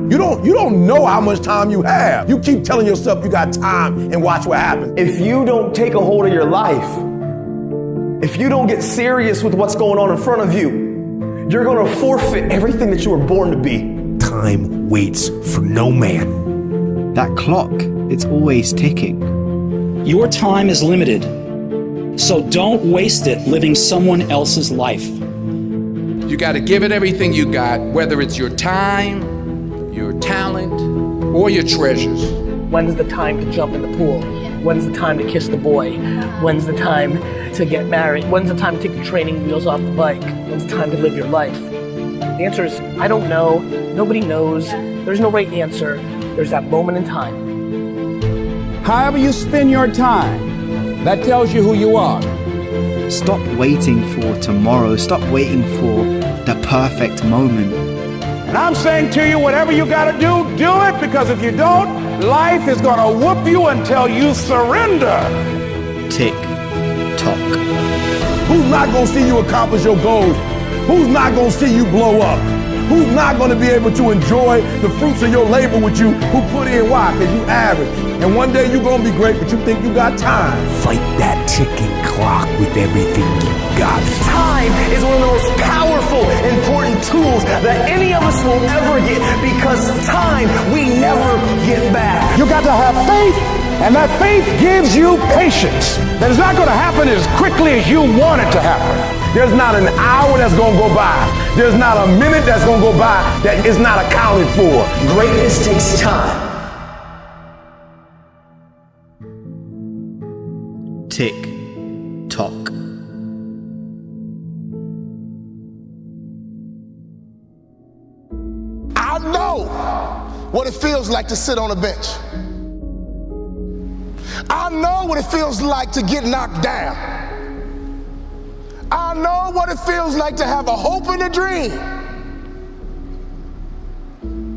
You don't know how much time you have. You keep telling yourself you got time and watch what happens. If you don't take a hold of your life, if you don't get serious with what's going on in front of you, you're going to forfeit everything that you were born to be. Time waits for no man. That clock, it's always ticking. Your time is limited, so don't waste it living someone else's life. You got to give it everything you got, whether it's your time, your talent, or your treasures. When's the time to jump in the pool? When's the time to kiss the boy? When's the time to get married? When's the time to take the training wheels off the bike? When's the time to live your life? The answer is, I don't know. Nobody knows. There's no right answer. There's that moment in time. However you spend your time, that tells you who you are. Stop waiting for tomorrow. Stop waiting for the perfect moment. And I'm saying to you, whatever you gotta do it, because if you don't, life is gonna whoop you until you surrender. Tick tock. Who's not gonna see you accomplish your goals? Who's not gonna see you blow up? Who's not gonna be able to enjoy the fruits of your labor with you? Who put in? Why? Because you average. And one day you're gonna be great, but you think you got time. Fight that ticking clock with everything you got. Time is one of the most powerful, important tools that any of us will ever get, because time we never get back. You got to have faith, and that faith gives you patience. That it's not gonna happen as quickly as you want it to happen. There's not an hour that's gonna go by. There's not a minute that's gonna go by that is not accounted for. Greatness takes time. Tick tock. I know what it feels like to sit on a bench. I know what it feels like to get knocked down. I know what it feels like to have a hope and a dream,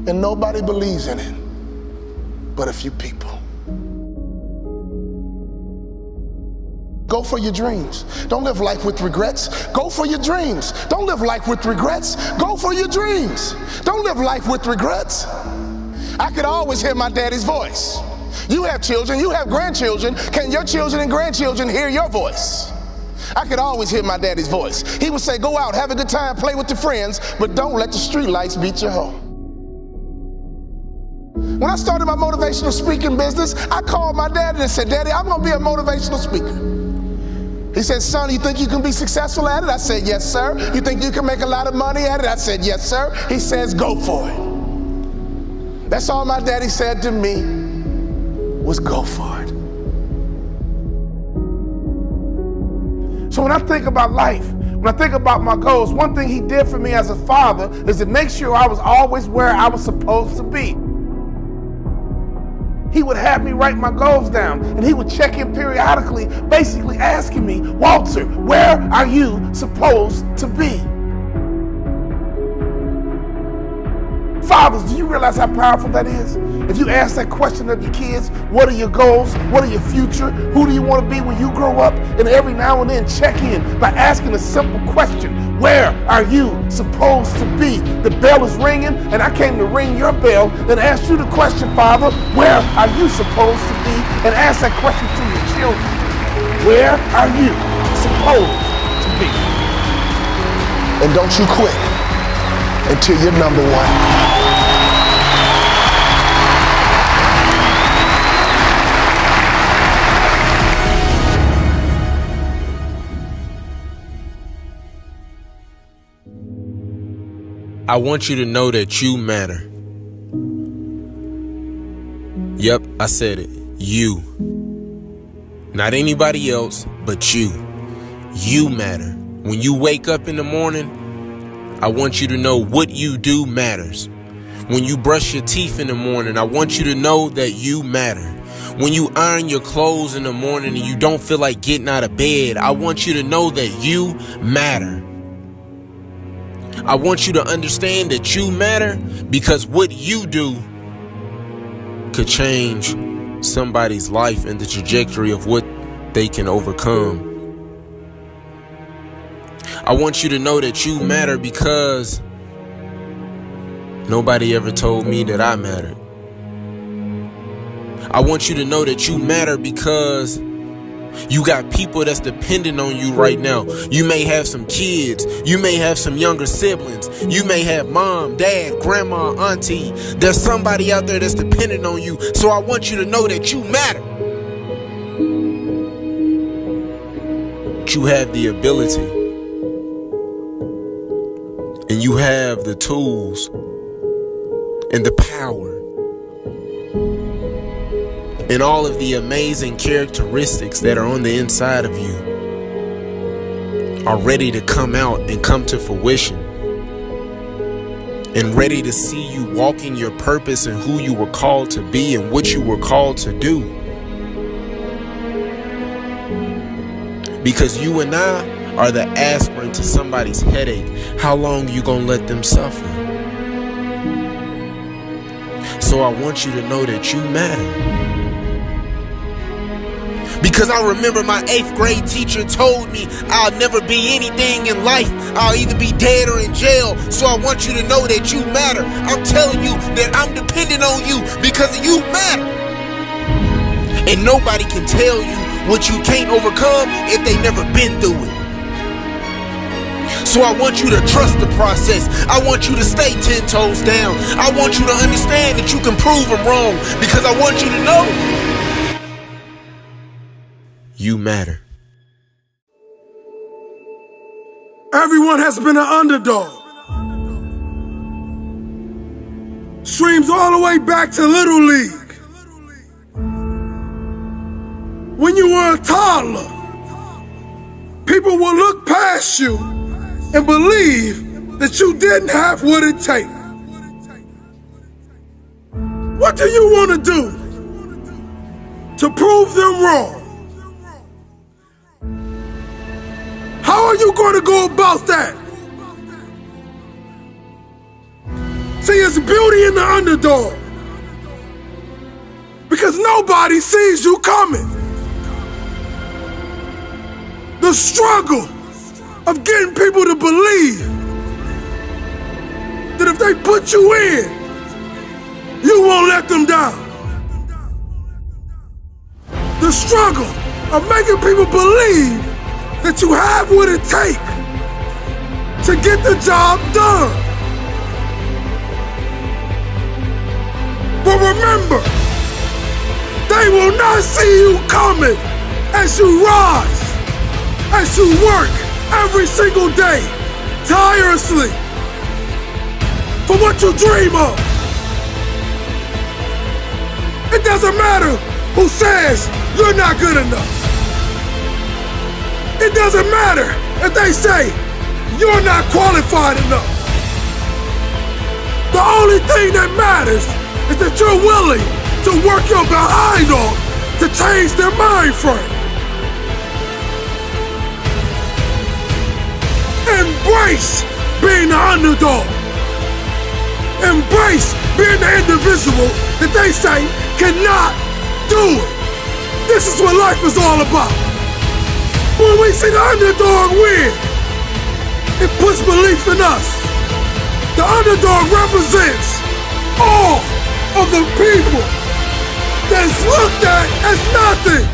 and nobody believes in it but a few people. Go for your dreams. Don't live life with regrets. Go for your dreams. Don't live life with regrets. Go for your dreams. Don't live life with regrets. I could always hear my daddy's voice. You have children, you have grandchildren. Can your children and grandchildren hear your voice? I could always hear my daddy's voice. He would say, go out, have a good time, play with your friends, but don't let the street lights beat you home. When I started my motivational speaking business, I called my daddy and said, Daddy, I'm gonna be a motivational speaker. He said, son, you think you can be successful at it? I said, yes, sir. You think you can make a lot of money at it? I said, yes, sir. He says, go for it. That's all my daddy said to me was go for it. So when I think about life, when I think about my goals, one thing he did for me as a father is to make sure I was always where I was supposed to be. He would have me write my goals down, and he would check in periodically, basically asking me, Walter, where are you supposed to be? Fathers, do you realize how powerful that is? If you ask that question of your kids, what are your goals? What are your future? Who do you want to be when you grow up? And every now and then check in by asking a simple question. Where are you supposed to be? The bell is ringing, and I came to ring your bell and ask you the question, Father, where are you supposed to be? And ask that question to your children. Where are you supposed to be? And don't you quit until you're number one. I want you to know that you matter. Yep, I said it. You. Not anybody else, but you. You matter. When you wake up in the morning, I want you to know what you do matters. When you brush your teeth in the morning, I want you to know that you matter. When you iron your clothes in the morning and you don't feel like getting out of bed, I want you to know that you matter. I want you to understand that you matter because what you do could change somebody's life and the trajectory of what they can overcome. I want you to know that you matter because nobody ever told me that I mattered. I want you to know that you matter because you got people that's dependent on you right now. You may have some kids. You may have some younger siblings. You may have mom, dad, grandma, auntie. There's somebody out there that's dependent on you. So I want you to know that you matter. You have the ability. And you have the tools and the power and all of the amazing characteristics that are on the inside of you are ready to come out and come to fruition and ready to see you walking your purpose and who you were called to be and what you were called to do. Because you and I are the aspirin to somebody's headache. How long you gonna let them suffer? So I want you to know that you matter. Because I remember my 8th grade teacher told me I'll never be anything in life. I'll either be dead or in jail. So I want you to know that you matter. I'm telling you that I'm dependent on you because you matter. And nobody can tell you what you can't overcome if they never been through it. So I want you to trust the process. I want you to stay 10 toes down. I want you to understand that you can prove them wrong because I want you to know you matter. Everyone has been an underdog. Streams all the way back to Little League. When you were a toddler, people will look past you and believe that you didn't have what it takes. What do you want to do to prove them wrong? How are you going to go about that? See, it's beauty in the underdog. Because nobody sees you coming. The struggle of getting people to believe that if they put you in, you won't let them down. The struggle of making people believe that you have what it takes to get the job done. But remember, they will not see you coming as you rise, as you work every single day, tirelessly, for what you dream of. It doesn't matter who says you're not good enough. It doesn't matter if they say you're not qualified enough. The only thing that matters is that you're willing to work your behind off to change their mind frame. Embrace being the underdog. Embrace being the individual that they say cannot do it. This is what life is all about. When we see the underdog win, it puts belief in us. The underdog represents all of the people that's looked at as nothing.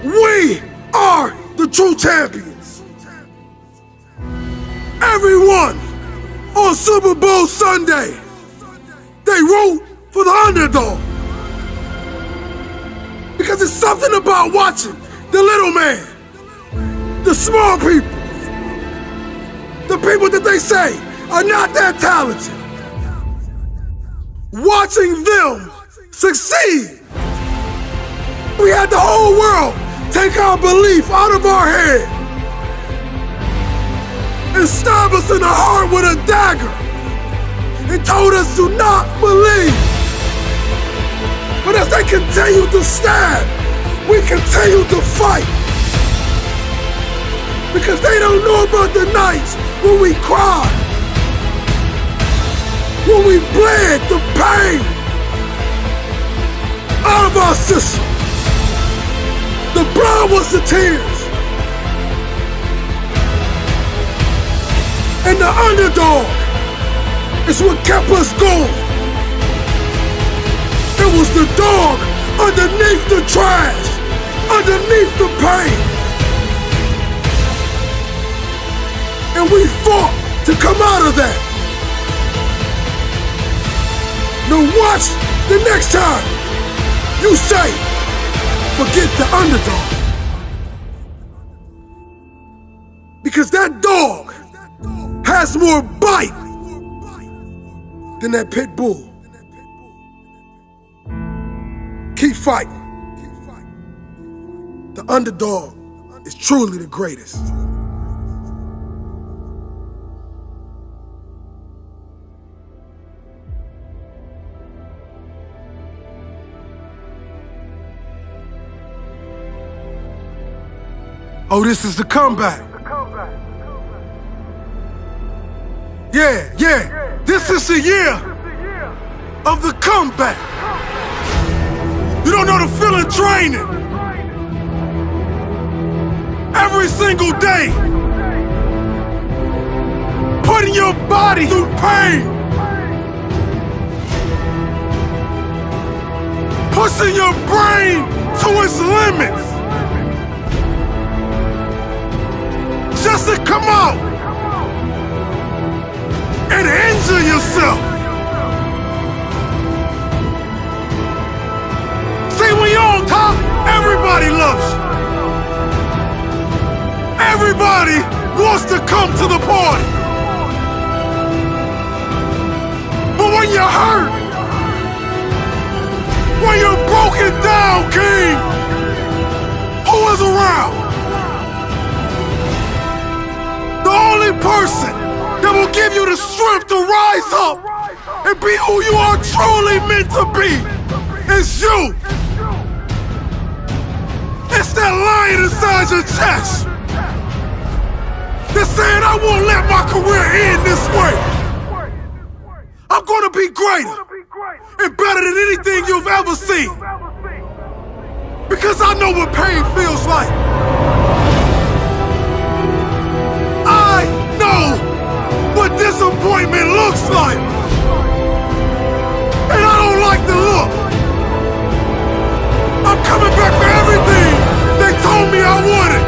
We are the true champions. Everyone on Super Bowl Sunday, they root for the underdog. Because it's something about watching the little man, the small people, people that they say are not that talented, watching them succeed. We had the whole world take our belief out of our head and stab us in the heart with a dagger and told us to not believe. But as they continue to stab, we continue to fight. Because they don't know about the nights when we cried, when we bled the pain out of our system. The blood was the tears. And the underdog is what kept us going. It was the dog underneath the trash, underneath the pain. And we fought to come out of that. Now watch the next time you say, forget the underdog. Because that dog has more bite than that pit bull. Keep fighting. The underdog is truly the greatest. Oh, this is the comeback. Yeah. This is the year of the comeback. You don't know the feeling draining. Every single day, putting your body through pain, pushing your brain to its limits, just to come out and injure yourself. See, when you're on top, everybody loves you. Everybody wants to come to the party. But when you're hurt, when you're broken down, king, who is around? The only person that will give you the strength to rise up and be who you are truly meant to be is you. It's that lion inside your chest that's saying, I won't let my career end this way. I'm gonna be greater and better than anything you've ever seen. Because I know what pain feels like. I know what disappointment looks like. And I don't like the look. I'm coming back for everything they told me I wanted.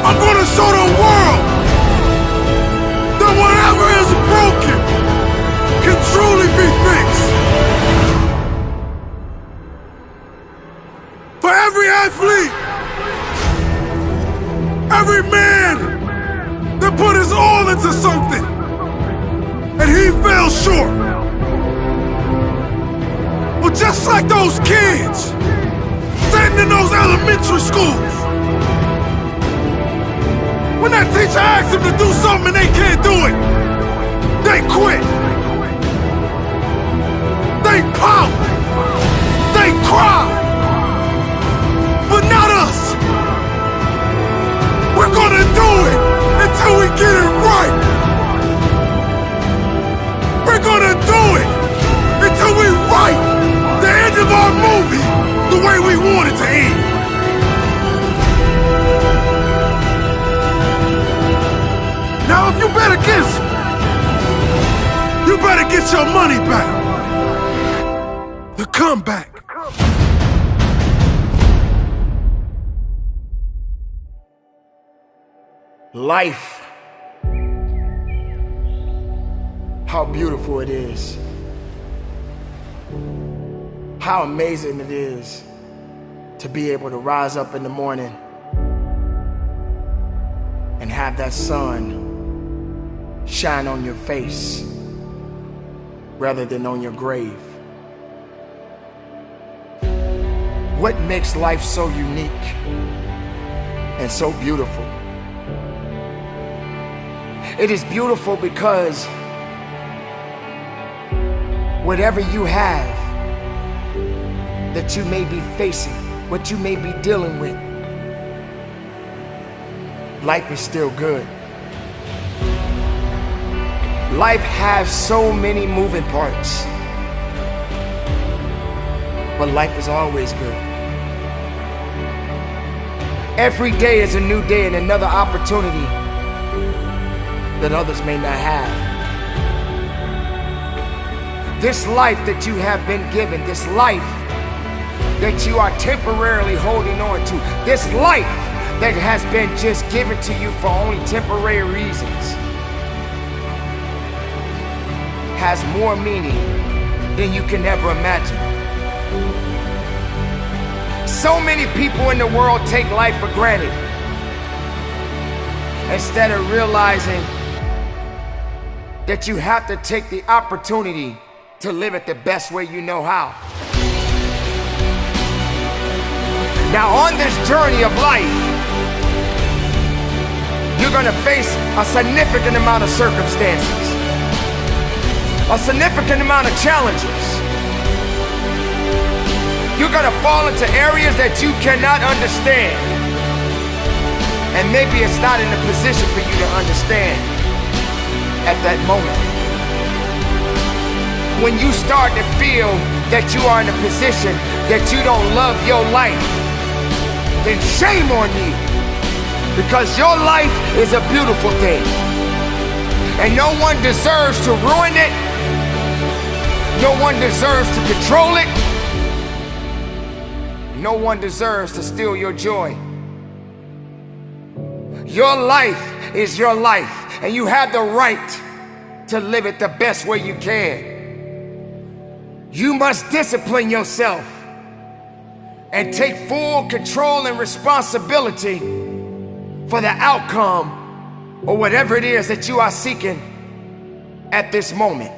I'm gonna show the world that whatever is broken can truly be fixed. For every athlete, every man that put his all into something and he fell short. Well, just like those kids sitting in those elementary schools, when that teacher asks them to do something and they can't do it, they quit. They pout. They cry. But not us. We're gonna do it until we get it right. We're gonna do it until we write the end of our movie the way we want it to end. Now, if you bet against me, you better get your money back. The comeback. Life. How beautiful it is. How amazing it is to be able to rise up in the morning and have that sun shine on your face rather than on your grave. What makes life so unique and so beautiful? It is beautiful because whatever you have that you may be facing, what you may be dealing with, life is still good. Life has so many moving parts, but life is always good. Every day is a new day and another opportunity that others may not have. This life that you have been given, this life that you are temporarily holding on to, this life that has been just given to you for only temporary reasons, has more meaning than you can ever imagine. So many people in the world take life for granted instead of realizing that you have to take the opportunity to live it the best way you know how. Now on this journey of life, you're gonna face a significant amount of circumstances, a significant amount of challenges. You're gonna fall into areas that you cannot understand. And maybe it's not in a position for you to understand at that moment. When you start to feel that you are in a position that you don't love your life, then shame on you. Because your life is a beautiful thing. And no one deserves to ruin it. No one deserves to control it. No one deserves to steal your joy. Your life is your life, and you have the right to live it the best way you can. You must discipline yourself and take full control and responsibility for the outcome or whatever it is that you are seeking at this moment.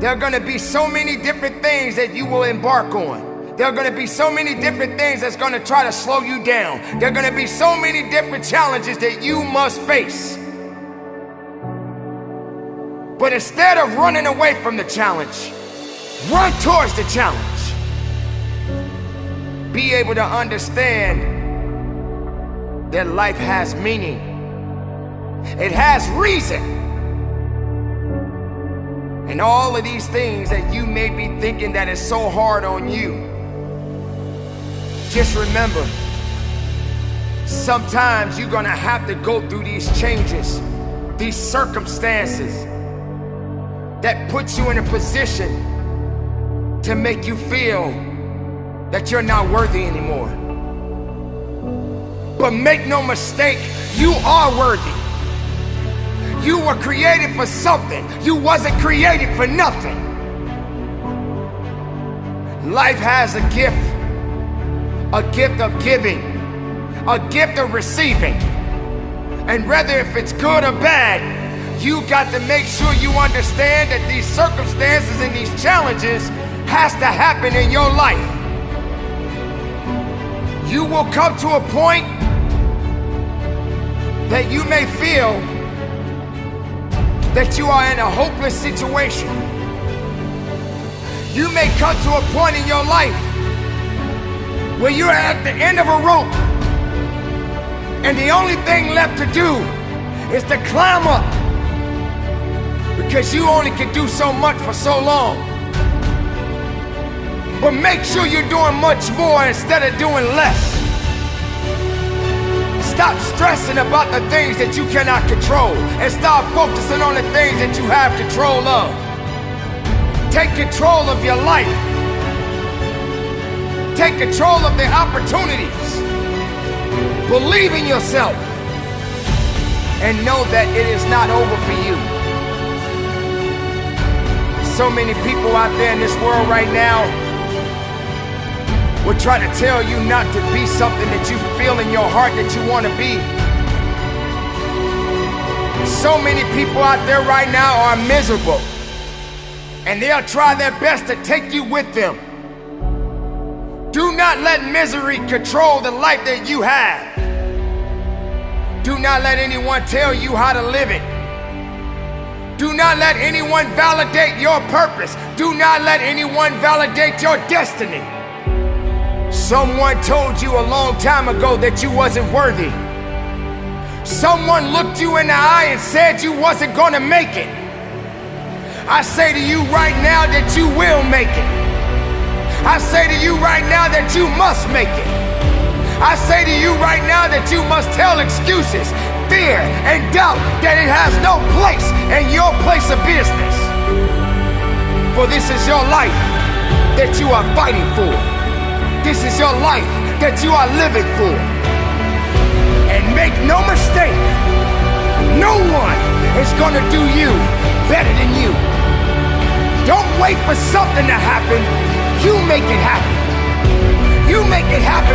There are going to be so many different things that you will embark on. There are going to be so many different things that's going to try to slow you down. There are going to be so many different challenges that you must face. But instead of running away from the challenge, run towards the challenge. Be able to understand that life has meaning. It has reason. And all of these things that you may be thinking that is so hard on you, just remember, sometimes you're gonna have to go through these changes, these circumstances that put you in a position to make you feel that you're not worthy anymore. But make no mistake, you are worthy. You were created for something. You wasn't created for nothing. Life has a gift of giving, a gift of receiving. And whether if it's good or bad, you got to make sure you understand that these circumstances and these challenges has to happen in your life. You will come to a point that you may feel that you are in a hopeless situation. You may come to a point in your life where you're at the end of a rope and the only thing left to do is to climb up, because you only can do so much for so long. But make sure you're doing much more instead of doing less. Stop stressing about the things that you cannot control and start focusing on the things that you have control of. Take control of your life. Take control of the opportunities. Believe in yourself and know that it is not over for you. So many people out there in this world right now will try to tell you not to be something that you feel in your heart that you want to be. So many people out there right now are miserable, and they'll try their best to take you with them. Do not let misery control the life that you have. Do not let anyone tell you how to live it. Do not let anyone validate your purpose. Do not let anyone validate your destiny. Someone told you a long time ago that you wasn't worthy. Someone looked you in the eye and said you wasn't gonna make it. I say to you right now that you will make it. I say to you right now that you must make it. I say to you right now that you must tell excuses, fear, and doubt that it has no place in your place of business. For this is your life that you are fighting for. This is your life that you are living for. And make no mistake, no one is gonna do you better than you. Don't wait for something to happen. You make it happen. You make it happen